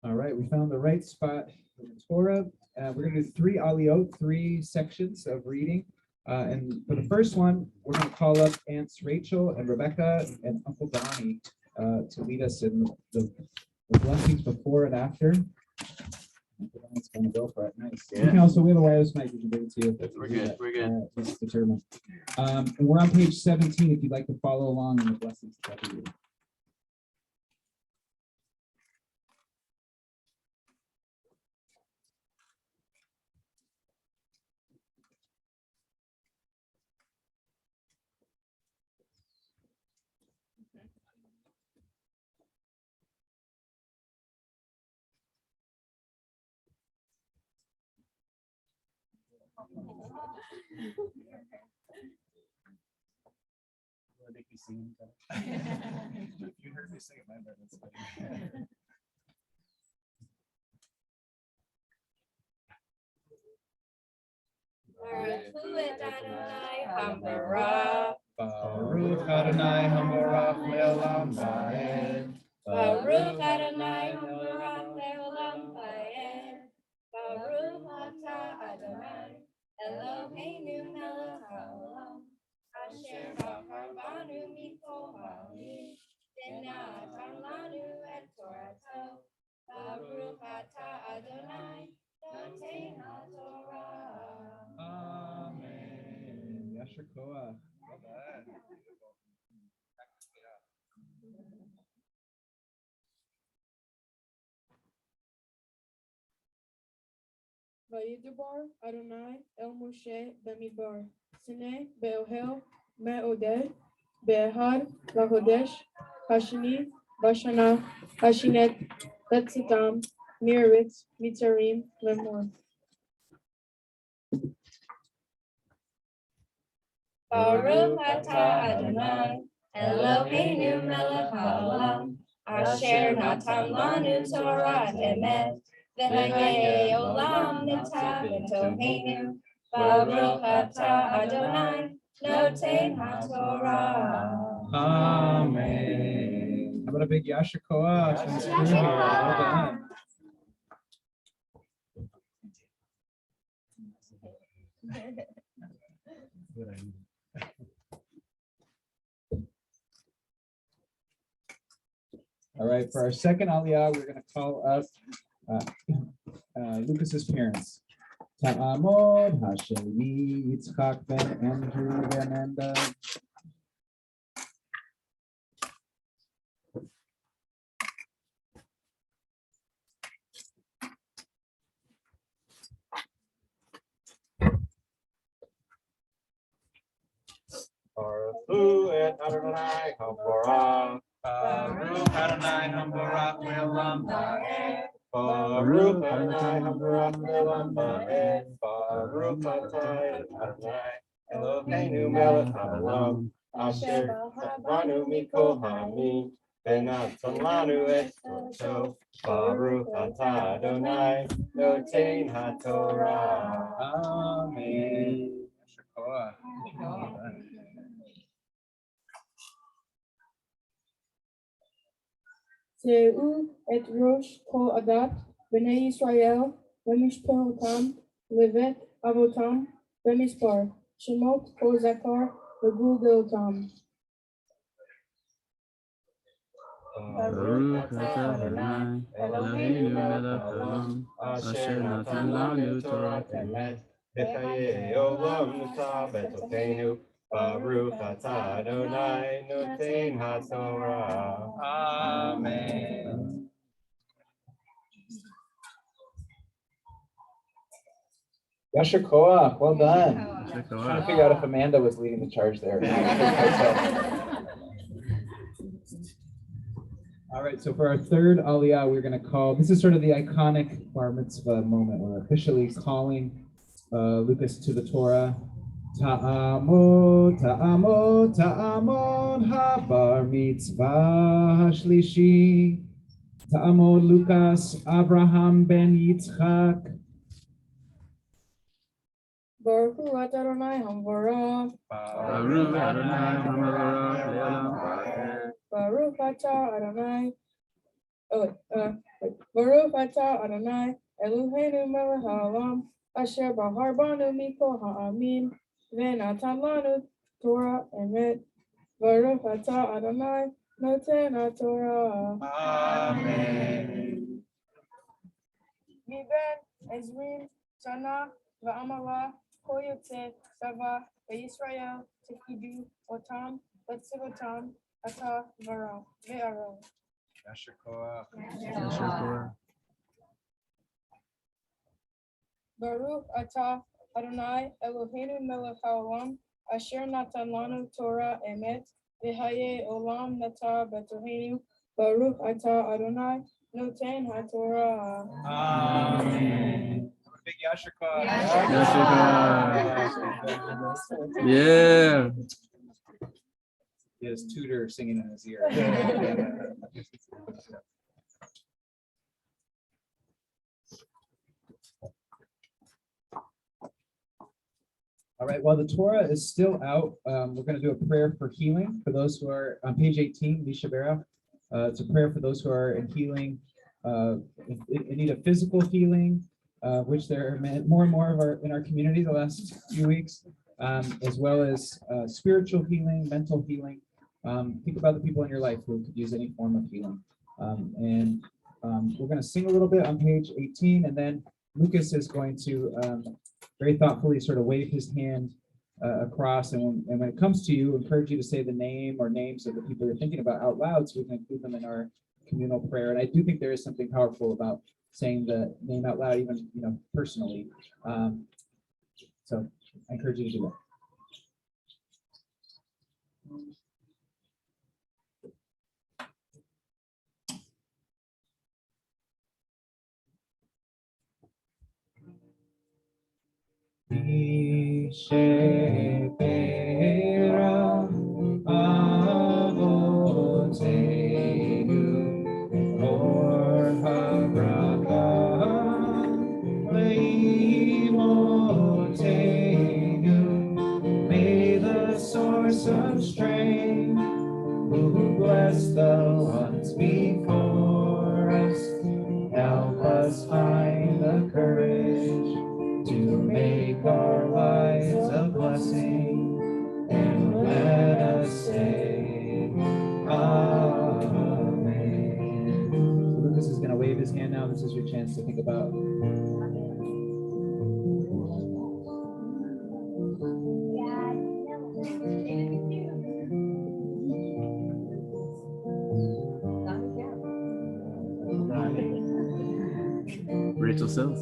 All right, we found the right spot in the Torah. We're going to do 3 aliyot, 3 sections of reading. And for the first one, we're going to call up Aunts Rachel and Rebecca and Uncle Donnie to lead us in the blessings before and after. Uncle Donnie's going to go for it. Nice. Yeah. You can also, we have a wireless mic, we can bring it to you. We're good. We're good. Just determined. And we're on page 17 if you'd like to follow along in the blessings that we read. Make me sing. You heard me sing it, man. That's funny. Baruch Adonai Hamorach Le'olam Va'ed. Baruch Adonai Hamorach Le'olam Va'ed. Baruch Atah Adonai Eloheinu melech haolam asher bachar banu mikol ha'olam v'natan lanu et torato. Baruch Atah Adonai noten haTorah. Amen. Yasher Koach. Vayidabar Adonai El Moshe Bemidbar Sineh Be'ohel Me'odeh Be'ehad Lahodesh Hashini Bashana Hashinet Betzitam Miritz Mitzarim Lemor. Baruch Atah Adonai Eloheinu melech haolam asher natan lanu Torah emet v'hayei olam nitav b'toheinu. Baruch Atah Adonai noten haTorah. Amen. How about a big Yasher Koach? Nice crew here. Well done. All right, for our second aliyah, we're going to call up Lucas's parents. Ta'amod Hashemi Yitzchak ben Andrew ben Enda. Baruch et Adonai Hamorach. Baruch Adonai Hamorach Le'olam Va'ed. Baruch Adonai Hamorach Le'olam Va'ed. Baruch Atah Adonai Eloheinu melech haolam asher banu mikol ha'amim v'natan lanu et torato. Baruch Atah Adonai noten haTorah. Amen. Yasher Koach. Well done. Ze'u et Rosh Kol Adat B'nai Yisrael B'mishpotam Levet Avotam B'mispar Shemot Kol Zakar V'gul Deotam. Baruch atah Adonai, Eloheinu melech haolam, asher natan lanu Torah emet, b'chayei olam nata betokenu. Baruch atah Adonai, noten haTorah. Amen. Yasher Koach, well done. Yasher Koach. Trying to figure out if Amanda was leading the charge there. All right, so for our third Aliyah, we're going to call, this is sort of the iconic Bar Mitzvah moment. We're officially calling Lucas to the Torah. Ta'amod, ta'amod, ta'amod, ha-bar mitzvah hashlishi. Ta'amod Lucas, Abraham ben Yitzchak. Baruch Hu Adonai Hamvara. Baruch Adonai Hamavara Le'olam. Baruch Atah Adonai. Baruch Atah Adonai Eloheinu melech haolam asher bahar banu mikol ha'amim v'natan lanu Torah emet. Baruch Atah Adonai noten haTorah. Amen. Miben Ezrin Shana va'amala kol yotzei sava v'Yisrael tekidu otam v'tzivotam atah ve'aron. Yasher Koach. Yasher Koach. Baruch atah Adonai Eloheinu melech haolam asher natan lanu Torah emet v'hayei olam nata betoheinu. Baruch atah Adonai noten haTorah. Amen. Big Yasher Koach. Yasher Koach. Yeah. He has tutor singing in his ear. All right, while the Torah is still out, we're going to do a prayer for healing for those who are on page 18, Misha Berach. It's a prayer for those who are in healing, in need of physical healing, which there are more and more in our community the last few weeks, as well as spiritual healing, mental healing. Think about the people in your life who could use any form of healing. We're going to sing a little bit on page 18, and then Lucas is going to very thoughtfully sort of wave his hand across, and when it comes to you, encourage you to say the name or names of the people you're thinking about out loud, so we can include them in our communal prayer. And I do think there is something powerful about saying the name out loud, even personally. So I encourage you to do that. Shepera avotenu or habracha leimotenu. May the source of strength who bless the ones before us help us find the courage to make our lives a blessing, and let us say Amen. So Lucas is going to wave his hand now. This is your chance to think about. Rachel Sells.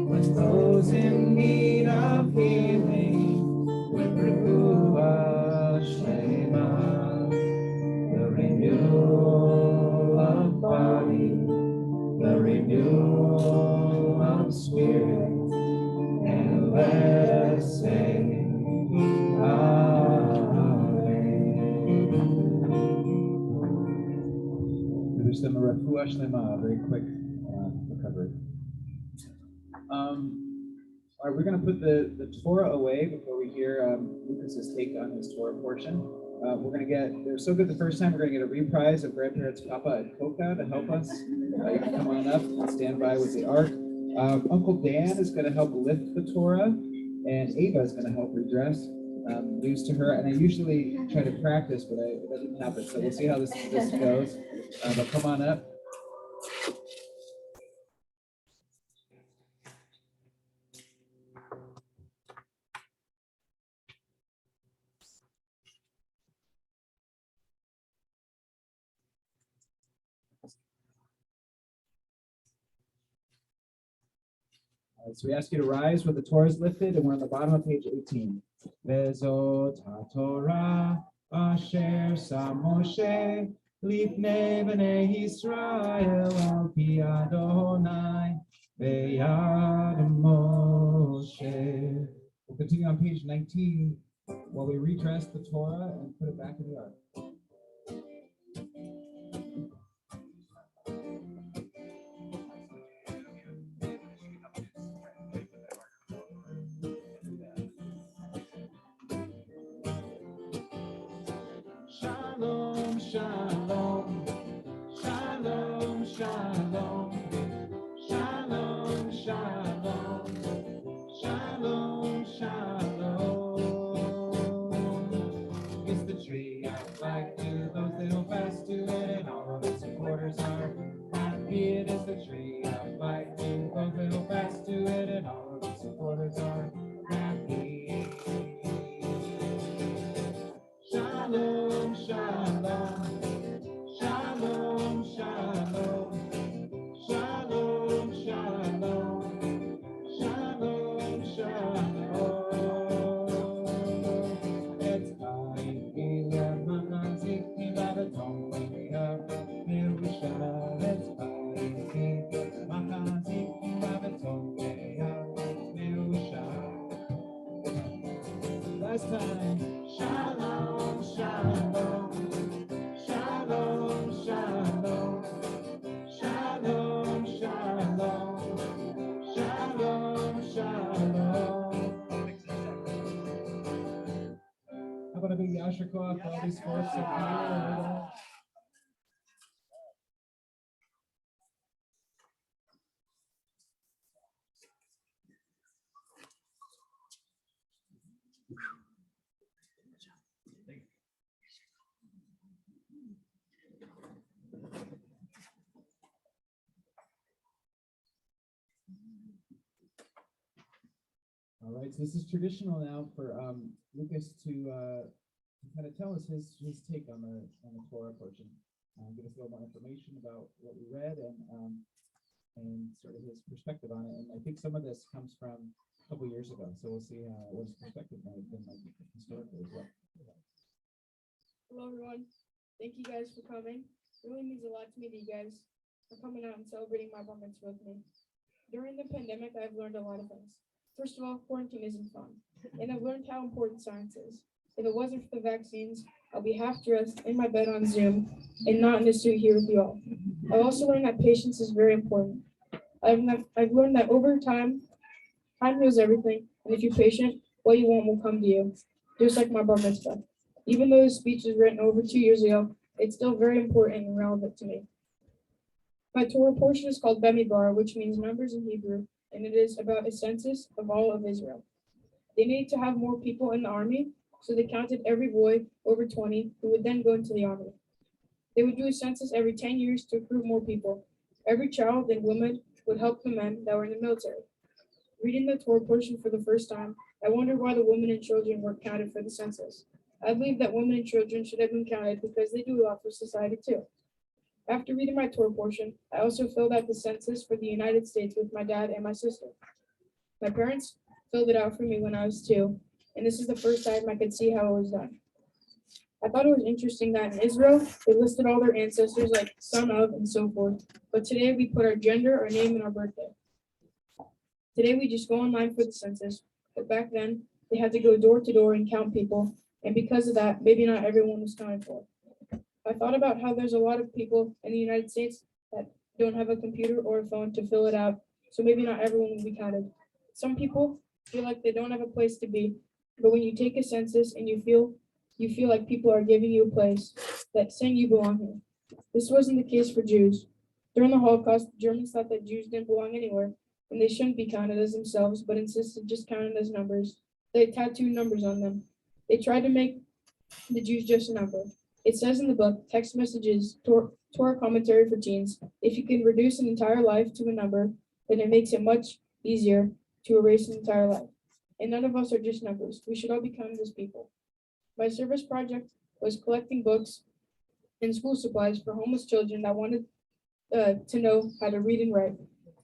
With those in need of healing, with refuah shlema, the renewal of body, the renewal of spirit, and let us say We wish them a refuah shlema, very quick recovery. All right, we're going to put the Torah away before we hear Lucas's take on his Torah portion. We're going to get, they were so good the first time, we're going to get a reprise of grandparents Papa and Coca to help us. You can come on up and stand by with the ark. Uncle Dan is going to help lift the Torah, and Ava is going to help redress news to her. And I usually try to practice, but that didn't happen. So we'll see how this goes. But come on up. All right, so we ask you to rise with the Torah is lifted, and we're on the bottom of page 18. Vezot HaTorah asher sam Moshe lifnei bnei Yisrael al pi Adonai veyad Moshe. We'll continue on page 19 while we redress the Torah and put it back in the ark. Shalom, shalom, shalom, shalom, shalom, shalom, shalom, shalom. It's the tree of life to those that hold fast to it, and all of its supporters are happy. It is the tree of life to those that hold fast to it, and all of its supporters are happy. Shalom, shalom, shalom, shalom, shalom, shalom, shalom, shalom. It's Hayim Gilad Makazik Milavetom Leah Mirusha. It's Hayim Gilad Makazik Milavetom Leah Mirusha. Last time. Shalom, shalom, shalom, shalom, shalom, shalom, shalom, shalom. How about a big Yasher Koach for all these folks up here? All right, so this is traditional now for Lucas to kind of tell us his take on the Torah portion, give us a little more information about what we read and sort of his perspective on it. And I think some of this comes from a couple years ago, so we'll see what his perspective might have been like historically as well. Hello, everyone. Thank you guys for coming. It really means a lot to me that you guys are coming out and celebrating my Bar Mitzvah with me. During the pandemic, I've learned a lot of things. First of all, quarantine isn't fun, and I've learned how important science is. If it wasn't for the vaccines, I'll be half dressed in my bed on Zoom and not in a suit here with you all. I've also learned that patience is very important. I've learned that over time heals everything, and if you're patient, what you want will come to you, just like my Bar Mitzvah. Even though this speech was written over 2 years ago, it's still very important and relevant to me. My Torah portion is called Bemidbar, which means numbers in Hebrew, and it is about a census of all of Israel. They needed to have more people in the army, so they counted every boy over 20 who would then go into the army. They would do a census every 10 years to recruit more people. Every child and woman would help the men that were in the military. Reading the Torah portion for the first time, I wondered why the women and children weren't counted for the census. I believe that women and children should have been counted because they do a lot for society too. After reading my Torah portion, I also filled out the census for the United States with my dad and my sister. My parents filled it out for me when I was 2, and this is the first time I could see how it was done. I thought it was interesting that in Israel, they listed all their ancestors like son of and so forth, but today we put our gender, our name, and our birthday. Today we just go online for the census, but back then they had to go door to door and count people, and because of that, maybe not everyone was counted for. I thought about how there's a lot of people in the United States that don't have a computer or a phone to fill it out, so maybe not everyone will be counted. Some people feel like they don't have a place to be, but when you take a census and you feel like people are giving you a place, that saying you belong here. This wasn't the case for Jews. During the Holocaust, the Germans thought that Jews didn't belong anywhere, and they shouldn't be counted as themselves, but insisted just counted as numbers. They tattooed numbers on them. They tried to make the Jews just a number. It says in the book, Text Messages, Torah Commentary for Teens, if you can reduce an entire life to a number, then it makes it much easier to erase an entire life. And none of us are just numbers. We should all be counted as people. My service project was collecting books and school supplies for homeless children that wanted to know how to read and write.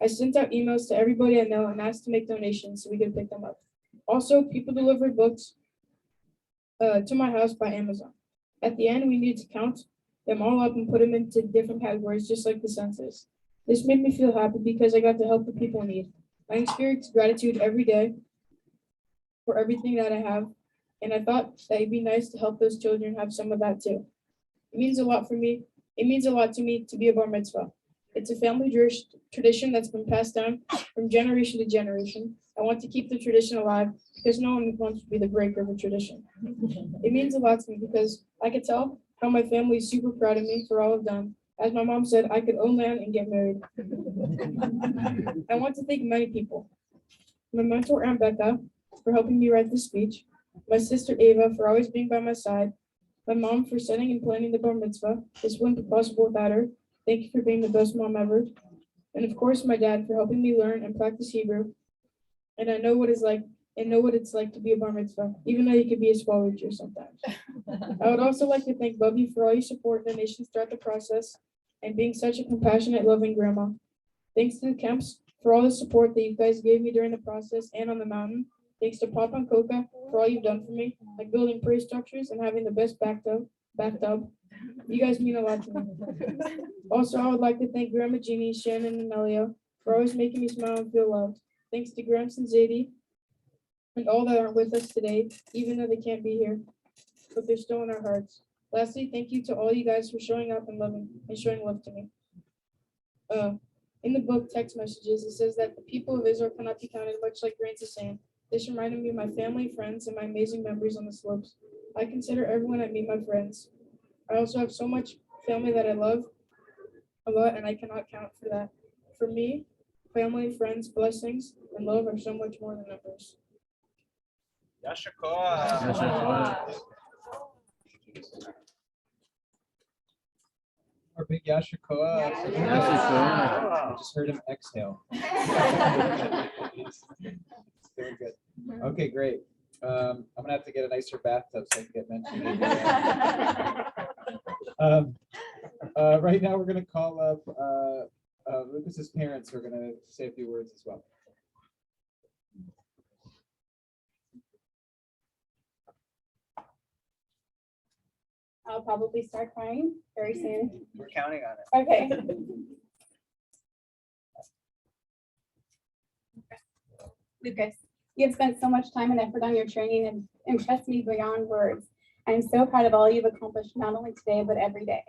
I sent out emails to everybody I know and asked to make donations so we could pick them up. Also, people delivered books to my house by Amazon. At the end, we need to count them all up and put them into different categories, just like the census. This made me feel happy because I got to help the people in need. I experience gratitude every day for everything that I have, and I thought that it'd be nice to help those children have some of that too. It means a lot for me. It means a lot to me to be a bar mitzvah. It's a family Jewish tradition that's been passed down from generation to generation. I want to keep the tradition alive because no one wants to be the breaker of a tradition. It means a lot to me because I could tell how my family is super proud of me for all I've done. As my mom said, I could own land and get married. I want to thank many people. My mentor, Aunt Becca, for helping me write this speech. My sister, Ava, for always being by my side. My mom for setting and planning the bar mitzvah. This wouldn't be possible without her. Thank you for being the best mom ever. And of course, my dad for helping me learn and practice Hebrew. And I know what it's like to be a bar mitzvah, even though you could be a small teacher sometimes. I would also like to thank Bubby for all your support and donations throughout the process and being such a compassionate, loving grandma. Thanks to the camps for all the support that you guys gave me during the process and on the mountain. Thanks to Papa and Coca for all you've done for me, like building prayer structures and having the best bathtub. You guys mean a lot to me. Also, I would like to thank Grandma Jeannie, Shannon, and Melia for always making me smile and feel loved. Thanks to Gramps and Zadie and all that are with us today, even though they can't be here, but they're still in our hearts. Lastly, thank you to all you guys for showing up and loving and showing love to me. In the book Text Messages, it says that the people of Israel cannot be counted, much like grains of sand. This reminded me of my family, friends, and my amazing memories on the slopes. I consider everyone I meet my friends. I also have so much family that I love a lot, and I cannot count for that. For me, family, friends, blessings, and love are so much more than numbers. Yasher koach. Our big Yasher Koach. I just heard him exhale. Very good. Okay, great. I'm gonna have to get a nicer bathtub so I can get mentioned. Right now, we're gonna call up Lucas's parents, who are gonna say a few words as well. I'll probably start crying very soon. We're counting on it. Okay. Lucas, you have spent so much time and effort on your training and impressed me beyond words. I am so proud of all you've accomplished, not only today, but every day.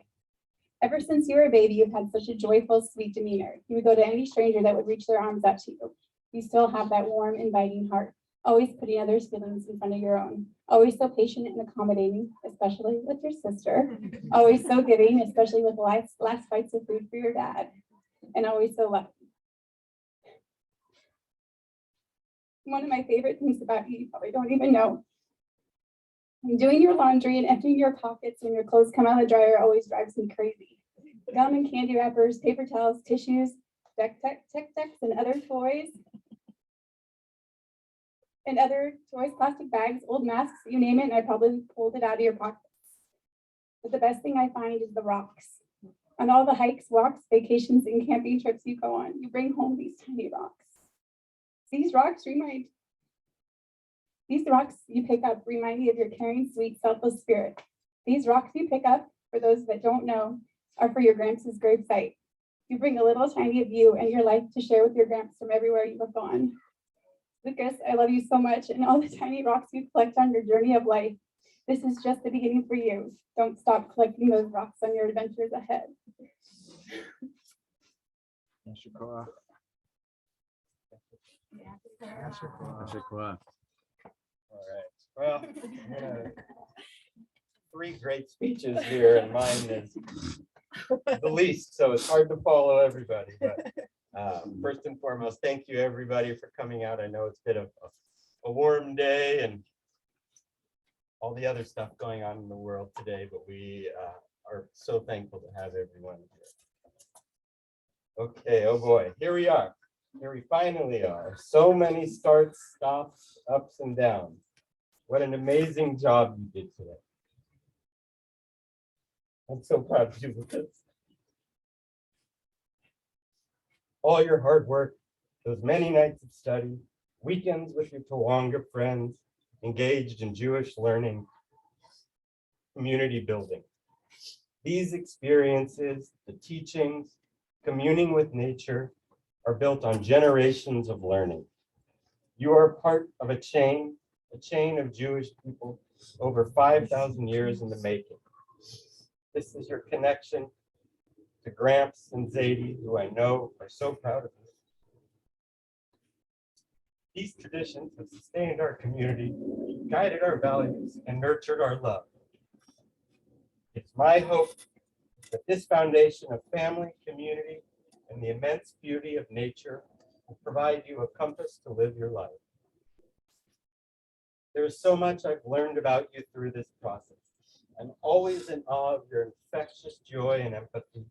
Ever since you were a baby, you've had such a joyful, sweet demeanor. You would go to any stranger that would reach their arms out to you. You still have that warm, inviting heart, always putting others' feelings in front of your own. Always so patient and accommodating, especially with your sister. Always so giving, especially with last bites of food for your dad. And always so lucky. One of my favorite things about you probably don't even know. Doing your laundry and emptying your pockets when your clothes come out of the dryer always drives me crazy. Gum and candy wrappers, paper towels, tissues, Tic Tacs, and other toys. And other toys, plastic bags, old masks, you name it, and I probably pulled it out of your pockets. But the best thing I find is the rocks. On all the hikes, walks, vacations, and camping trips you go on, you bring home these tiny rocks. These rocks you pick up remind me of your caring, sweet, selfless spirit. These rocks you pick up, for those that don't know, are for your Gramps' gravesite. You bring a little tiny of you and your life to share with your Gramps from everywhere you have gone. Lucas, I love you so much, and all the tiny rocks you collect on your journey of life. This is just the beginning for you. Don't stop collecting those rocks on your adventures ahead. All right. Well, three great speeches here, and mine is the least, so it's hard to follow everybody. But first and foremost, thank you everybody for coming out. I know it's been a warm day and all the other stuff going on in the world today, but we are so thankful to have everyone here. Okay, oh boy, here we are. Here we finally are. So many starts, stops, ups and downs. What an amazing job you did today. I'm so proud of you, Lucas. All your hard work, those many nights of study, weekends with your Tawanga friends, engaged in Jewish learning, community building. These experiences, the teachings, communing with nature, are built on generations of learning. You are part of a chain of Jewish people over 5,000 years in the making. This is your connection to Gramps and Zadie, who I know are so proud of you. These traditions have sustained our community, guided our values, and nurtured our love. It's my hope that this foundation of family, community, and the immense beauty of nature will provide you a compass to live your life. There is so much I've learned about you through this process. I'm always in awe of your infectious joy and empathy.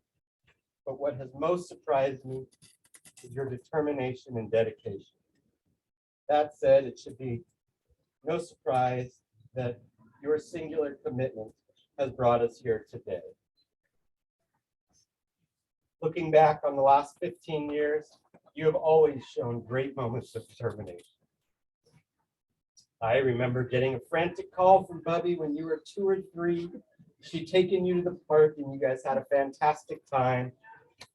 But what has most surprised me is your determination and dedication. That said, it should be no surprise that your singular commitment has brought us here today. Looking back on the last 15 years, you have always shown great moments of determination. I remember getting a frantic call from Bubby when you were 2 or 3. She'd taken you to the park and you guys had a fantastic time,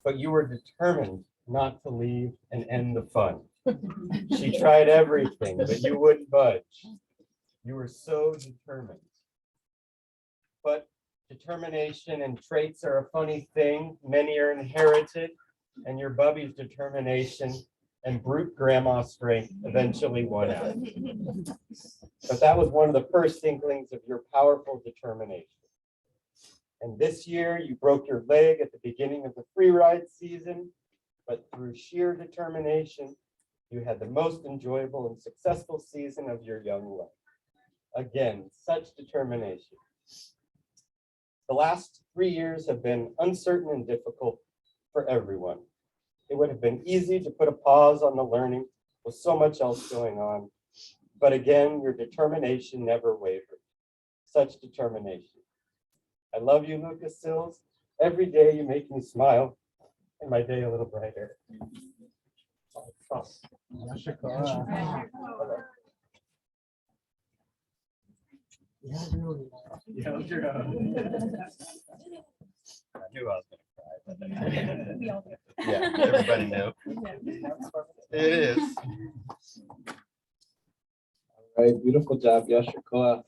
but you were determined not to leave and end the fun. She tried everything, but you wouldn't budge. You were so determined. But determination and traits are a funny thing. Many are inherited, and your Bubby's determination and brute grandma strength eventually won out. But that was one of the first inklings of your powerful determination. And this year you broke your leg at the beginning of the free ride season, but through sheer determination, you had the most enjoyable and successful season of your young life. Again, such determination. The last 3 years have been uncertain and difficult for everyone. It would have been easy to put a pause on the learning with so much else going on. But again, your determination never wavered. Such determination. I love you, Lucas Sills. Every day you make me smile and my day a little brighter. I knew I was going to cry, but yeah, everybody knew. It is. All right, beautiful job, Yasher Koach.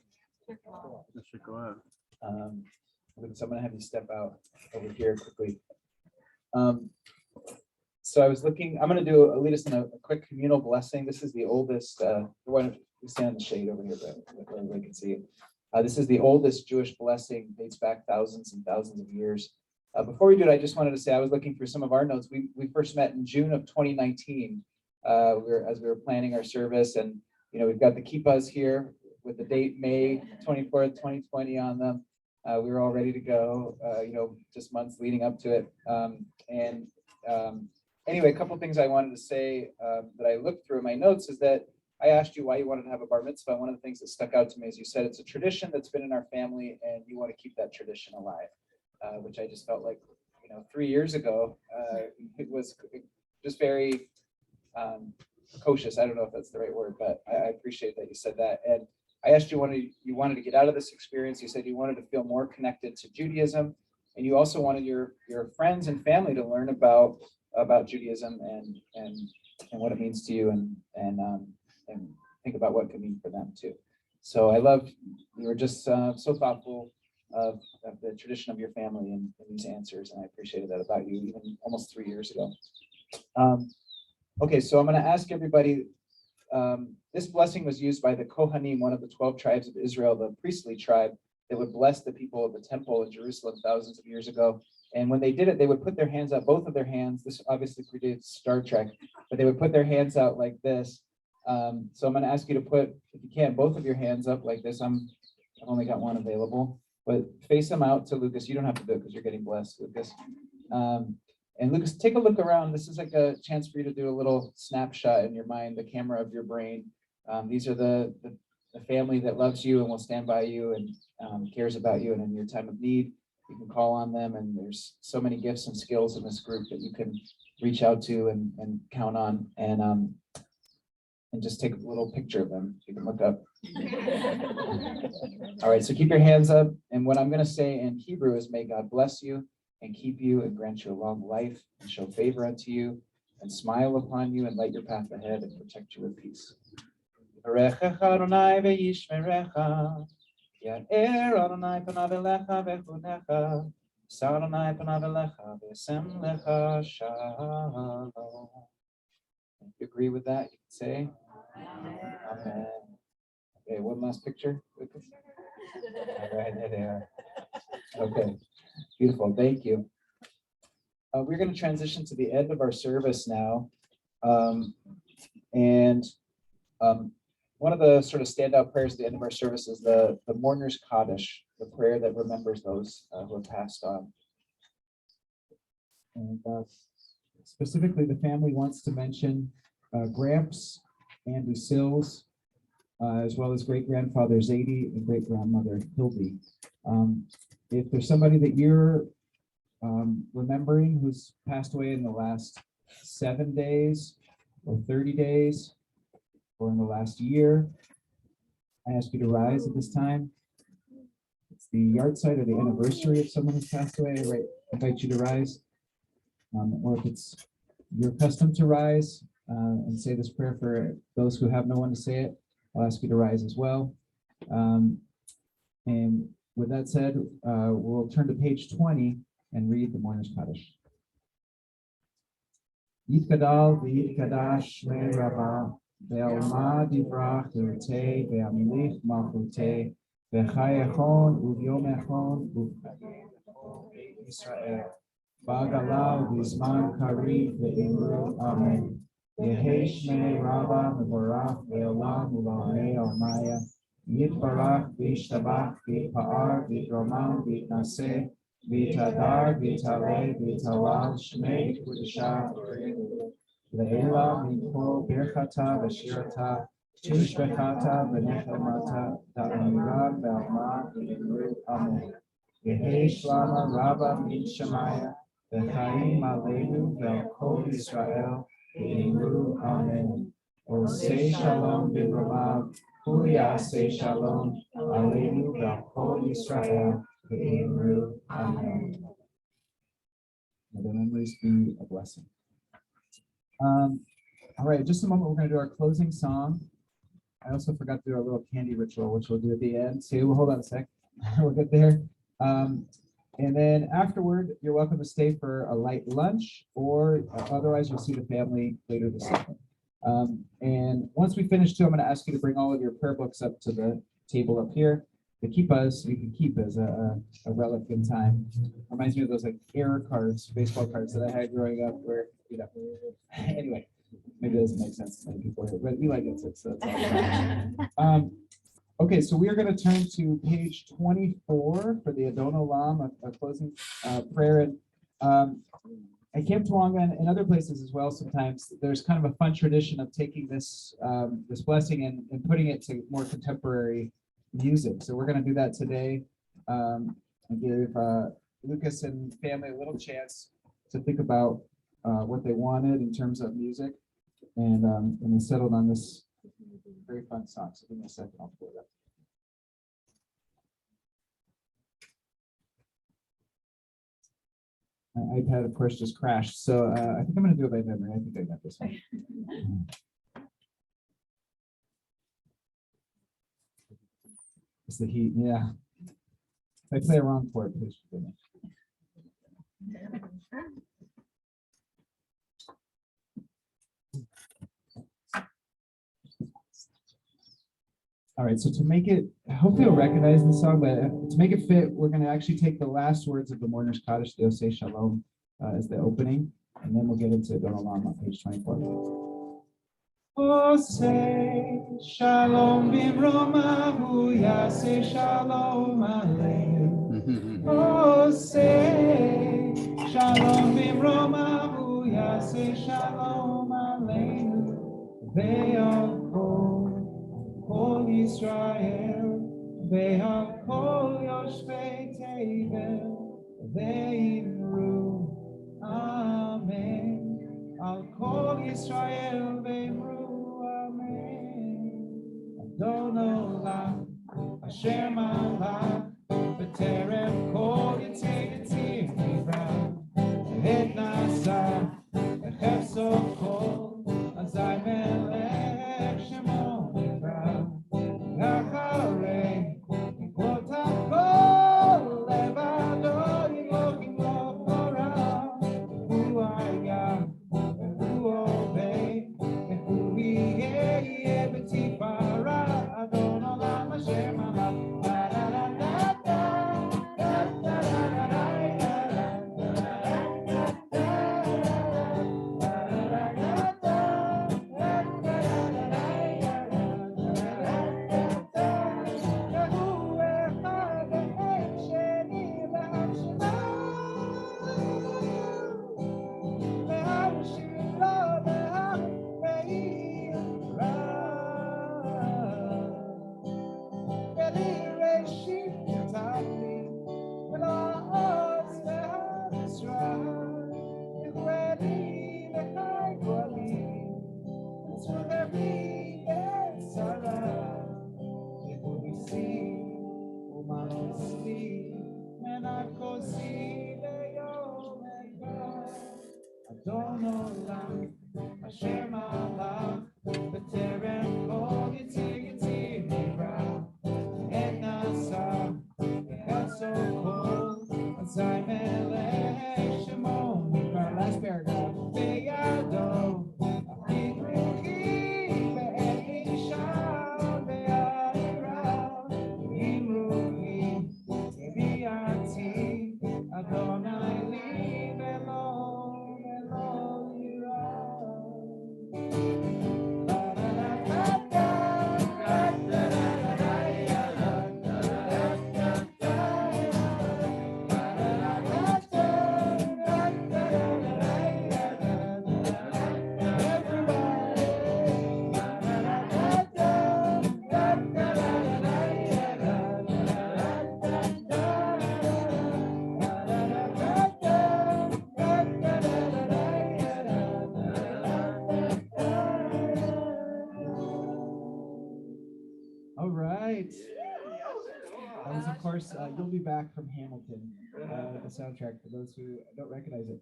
So I'm gonna have you step out over here quickly. So I was looking, I'm gonna lead us in a quick communal blessing. This is the oldest, why don't we stand in the shade over here, but everybody can see it. This is the oldest Jewish blessing, dates back thousands and thousands of years. Before we do it, I just wanted to say, I was looking through some of our notes. We first met in June of 2019, as we were planning our service, and we've got the kippahs here with the date May 24th, 2020 on them. We were all ready to go, just months leading up to it. Anyway, a couple of things I wanted to say that I looked through in my notes is that I asked you why you wanted to have a bar mitzvah. One of the things that stuck out to me is you said it's a tradition that's been in our family and you want to keep that tradition alive, which I just felt like, 3 years ago, it was just very precocious. I don't know if that's the right word, but I appreciate that you said that. And I asked you you wanted to get out of this experience. You said you wanted to feel more connected to Judaism, and you also wanted your friends and family to learn about Judaism and what it means to you, and think about what it could mean for them too. So I loved, you were just so thoughtful of the tradition of your family and these answers, and I appreciated that about you even almost 3 years ago. Okay, so I'm going to ask everybody, this blessing was used by the Kohanim, one of the 12 tribes of Israel, the priestly tribe, that would bless the people of the temple in Jerusalem thousands of years ago. And when they did it, they would put their hands up, both of their hands. This obviously predates Star Trek, but they would put their hands out like this. So I'm going to ask you to put, if you can, both of your hands up like this. I've only got one available, but face them out to Lucas. You don't have to do it because you're getting blessed, Lucas. And Lucas, take a look around. This is like a chance for you to do a little snapshot in your mind, the camera of your brain. These are the family that loves you and will stand by you and cares about you. And in your time of need, you can call on them. And there's so many gifts and skills in this group that you can reach out to and count on. And just take a little picture of them. You can look up. All right, so keep your hands up. And what I'm going to say in Hebrew is, may God bless you and keep you and grant you a long life and show favor unto you and smile upon you and light your path ahead and protect you with peace. Ya'er Adonai panav elecha v'chunecha, Yisar Adonai panav elecha v'yasem lecha shalom. If you agree with that, you can say Amen. Okay, one last picture. All right, there they are. Okay, beautiful. Thank you. We're going to transition to the end of our service now. One of the sort of standout prayers at the end of our service is the Mourner's Kaddish, the prayer that remembers those who have passed on. And specifically, the family wants to mention Gramps and Lucille's, as well as great-grandfather Zadie and great-grandmother Hildy. If there's somebody that you're remembering who's passed away in the last 7 days or 30 days or in the last year, I ask you to rise at this time. It's the yard site or the anniversary of someone who's passed away. I invite you to rise. Or if it's your custom to rise and say this prayer for those who have no one to say it, I'll ask you to rise as well. And with that said, we'll turn to page 20 and read the Mourner's Kaddish. Yitkadal v'yitkadash shmei Rabbah, ve'alma divrach l'rtei ve'amilich malchutei, ve'chayechon u'vyomechon u'chayei Israel. Ba'galal v'zman kariv ve'imru amen. Yehei shmei Rabbah mevorach ve'olam u'la'amei almaya. Yitbarach v'yishtabach v'yitpa'ar v'yitromam v'yitnaseh v'yitadar v'yitaleh v'yitawal shmei kudusha le'ela mikol birchata v'shirata tishbechata v'nechemata da'amira ve'alma v'imru amen. Yehei shlama Rabbah min Shemaya v'chaim aleinu ve'al kol Yisrael v'imru amen. Osei shalom b'romav hu yaseh shalom aleinu ve'al kol Yisrael v'imru amen. May the memories be a blessing. All right, just a moment. We're going to do our closing song. I also forgot to do our little candy ritual, which we'll do at the end. So hold on a sec. We'll get there. And then afterward, you're welcome to stay for a light lunch, or otherwise you'll see the family later this evening. And once we finish too, I'm going to ask you to bring all of your prayer books up to the table up here. The kippas you can keep as a relic in time. Reminds me of those like error cards, baseball cards that I had growing up where, you know, anyway, maybe it doesn't make sense to many people here, but Eli gets it, so it's all okay, so we are going to turn to page 24 for the Adon Olam, a closing prayer. And at Camp Tawanga and other places as well, sometimes there's kind of a fun tradition of taking this this blessing and putting it to more contemporary music. So we're going to do that today and give Lucas and family a little chance to think about what they wanted in terms of music, and they settled on this very fun song. So give me a second, I'll pull it up. My iPad, of course, just crashed. So I think I'm going to do it by memory. I think I got this one. It's the heat, yeah. If I play a wrong chord, please forgive me. All right, so to make it, hopefully you'll recognize the song, but to make it fit, we're going to actually take the last words of the Mourner's Kaddish, the Oseh Shalom, as the opening, and then we'll get into Don Olam on page 24. Oseh Shalom bimromahu yaseh shalom aleinu. Oseh Shalom bimromahu yaseh shalom aleinu. Ve'al Kol Yisrael, ve'al kol yoshvei tevel, ve'imru, Amen. Al kol Yisrael, ve'imru, Amen. Adon olam, asher malach, b'terem kol yitzir nivra, et nasa, echefso kol, azay melech shemo. Adon olam, asher malach, b'terem kol yitzir nivra, et nasa, echefso kol, azay melech shemo nivra. Last paragraph. Ve'yado, achikruchi, ve'elisha, ve'ayira, imruchi, eviati, Adonai li velo. All right. That was, of course, You'll Be Back from Hamilton, the soundtrack for those who don't recognize it.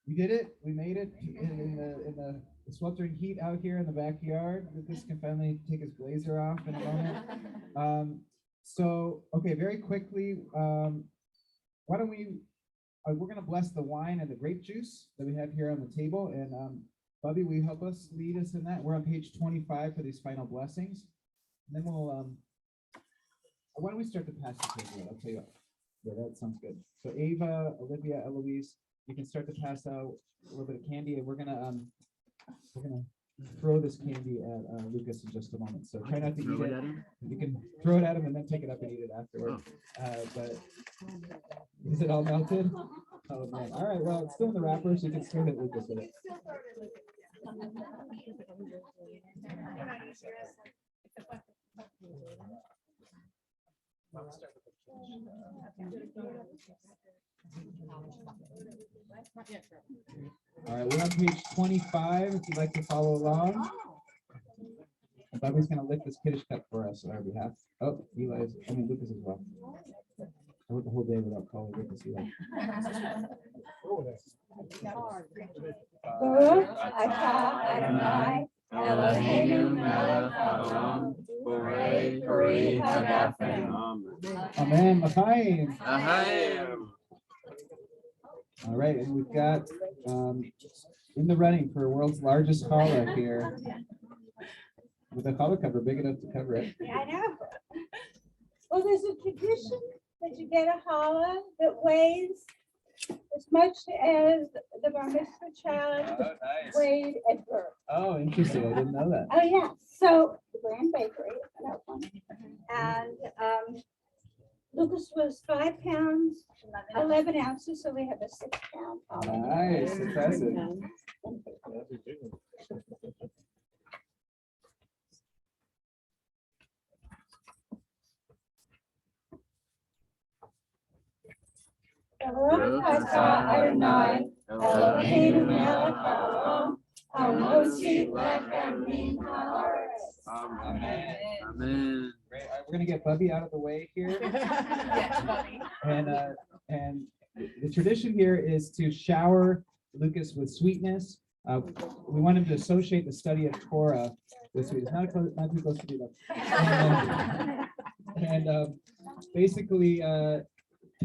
We did it. We made it in the sweltering heat out here in the backyard. Lucas can finally take his blazer off in a moment. Okay, very quickly, why don't we're going to bless the wine and the grape juice that we have here on the table. And Bubby, will you help us, lead us in that? We're on page 25 for these final blessings. And then we'll, why don't we start the passage table? I'll tell you what. Yeah, that sounds good. So Ava, Olivia, Eloise, you can start to pass out a little bit of candy, and we're gonna throw this candy at Lucas in just a moment. So try not to eat it. You can throw it at him and then pick it up and eat it afterward. But is it all melted? Oh man! All right. Well, it's still in the wrapper, so you can throw it at Lucas with it. All right, we're on page 25 if you'd like to follow along. And Bobby's going to lick this Kiddush cup for us on our behalf. Oh, Lucas as well. I went the whole day without calling Lucas Eli. Amen. All right, and we've got in the running for world's largest challah here. with a challah cover big enough to cover it. Yeah, I know. Well, there's a tradition that you get a challah that weighs as much as the Bar Mitzvah child weighed at birth. Oh, interesting. I didn't know that. Oh, yeah. So the Grand Bakery, that one. And Lucas was 5 pounds, 11 ounces, so we have a 6 pound challah. Nice, impressive. Baruch atah Adonai, Eloheinu melech haolam, hamotzi lechem min haaretz. Amen. Great. All right, we're gonna get Bubby out of the way here. And the tradition here is to shower Lucas with sweetness. We want him to associate the study of Torah with sweetness. Not too close to do that. And basically,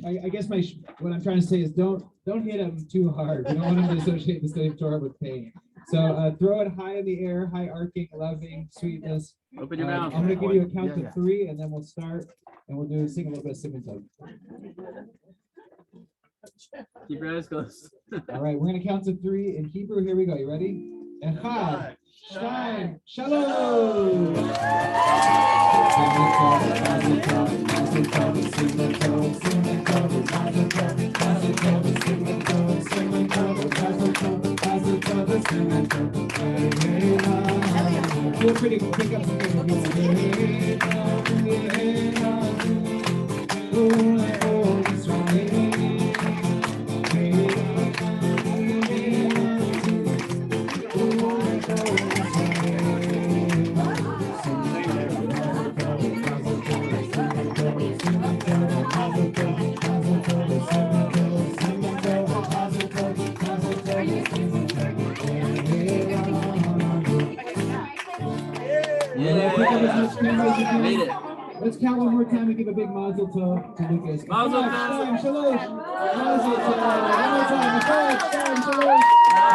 I guess what I'm trying to say is don't hit him too hard. We don't want him to associate the study of Torah with pain. So throw it high in the air, high arcing, loving, sweetness. Open your mouth. I'm going to give you a count Yeah, of 3, and then we'll start, and we'll sing a little bit of Simon Tov. Keep your eyes closed. All right, we're going to count to 3 in Hebrew. Here we go. You ready? Echad, Shtayim, Shalom. Feel free to pick up Made it. Let's count one more time and give a big Mazel Tov to Lucas. Mazel Tov. Shalom, shalom. Mazel Tov. One more time. Shalom, shalom.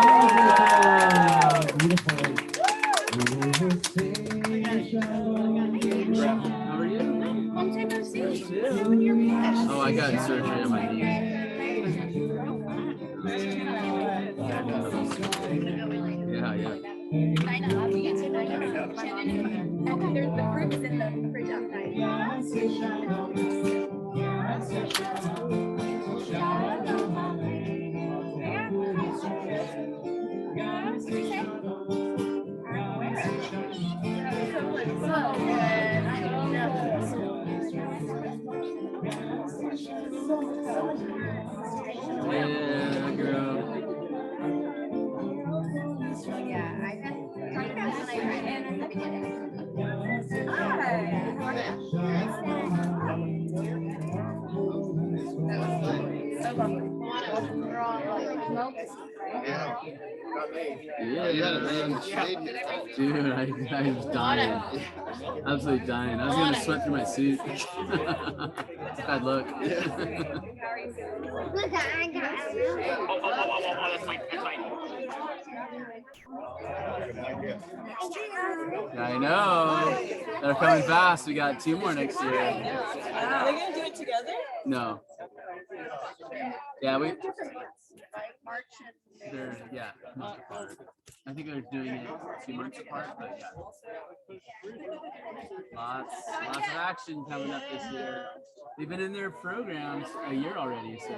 Mazel Tov. Beautiful. How are you? Long time no see. Oh, I got surgery on my knee. Yeah. I know. We get to know you. Okay, there's the fruit is in the fridge outside. Yeah, girl. Yeah, I had when I ran in at the beginning. So lovely. We're all like smoke. Yeah, man. Dude, I was dying. Absolutely dying. I was gonna sweat through my suit. Bad luck. Look, I got I know. They're coming fast. We got 2 more next year. Are they gonna do it together? No. Yeah, they're months apart. I think they're doing it 2 months apart, but yeah. Lots of action coming up this year. They've been in their programs a year already, so.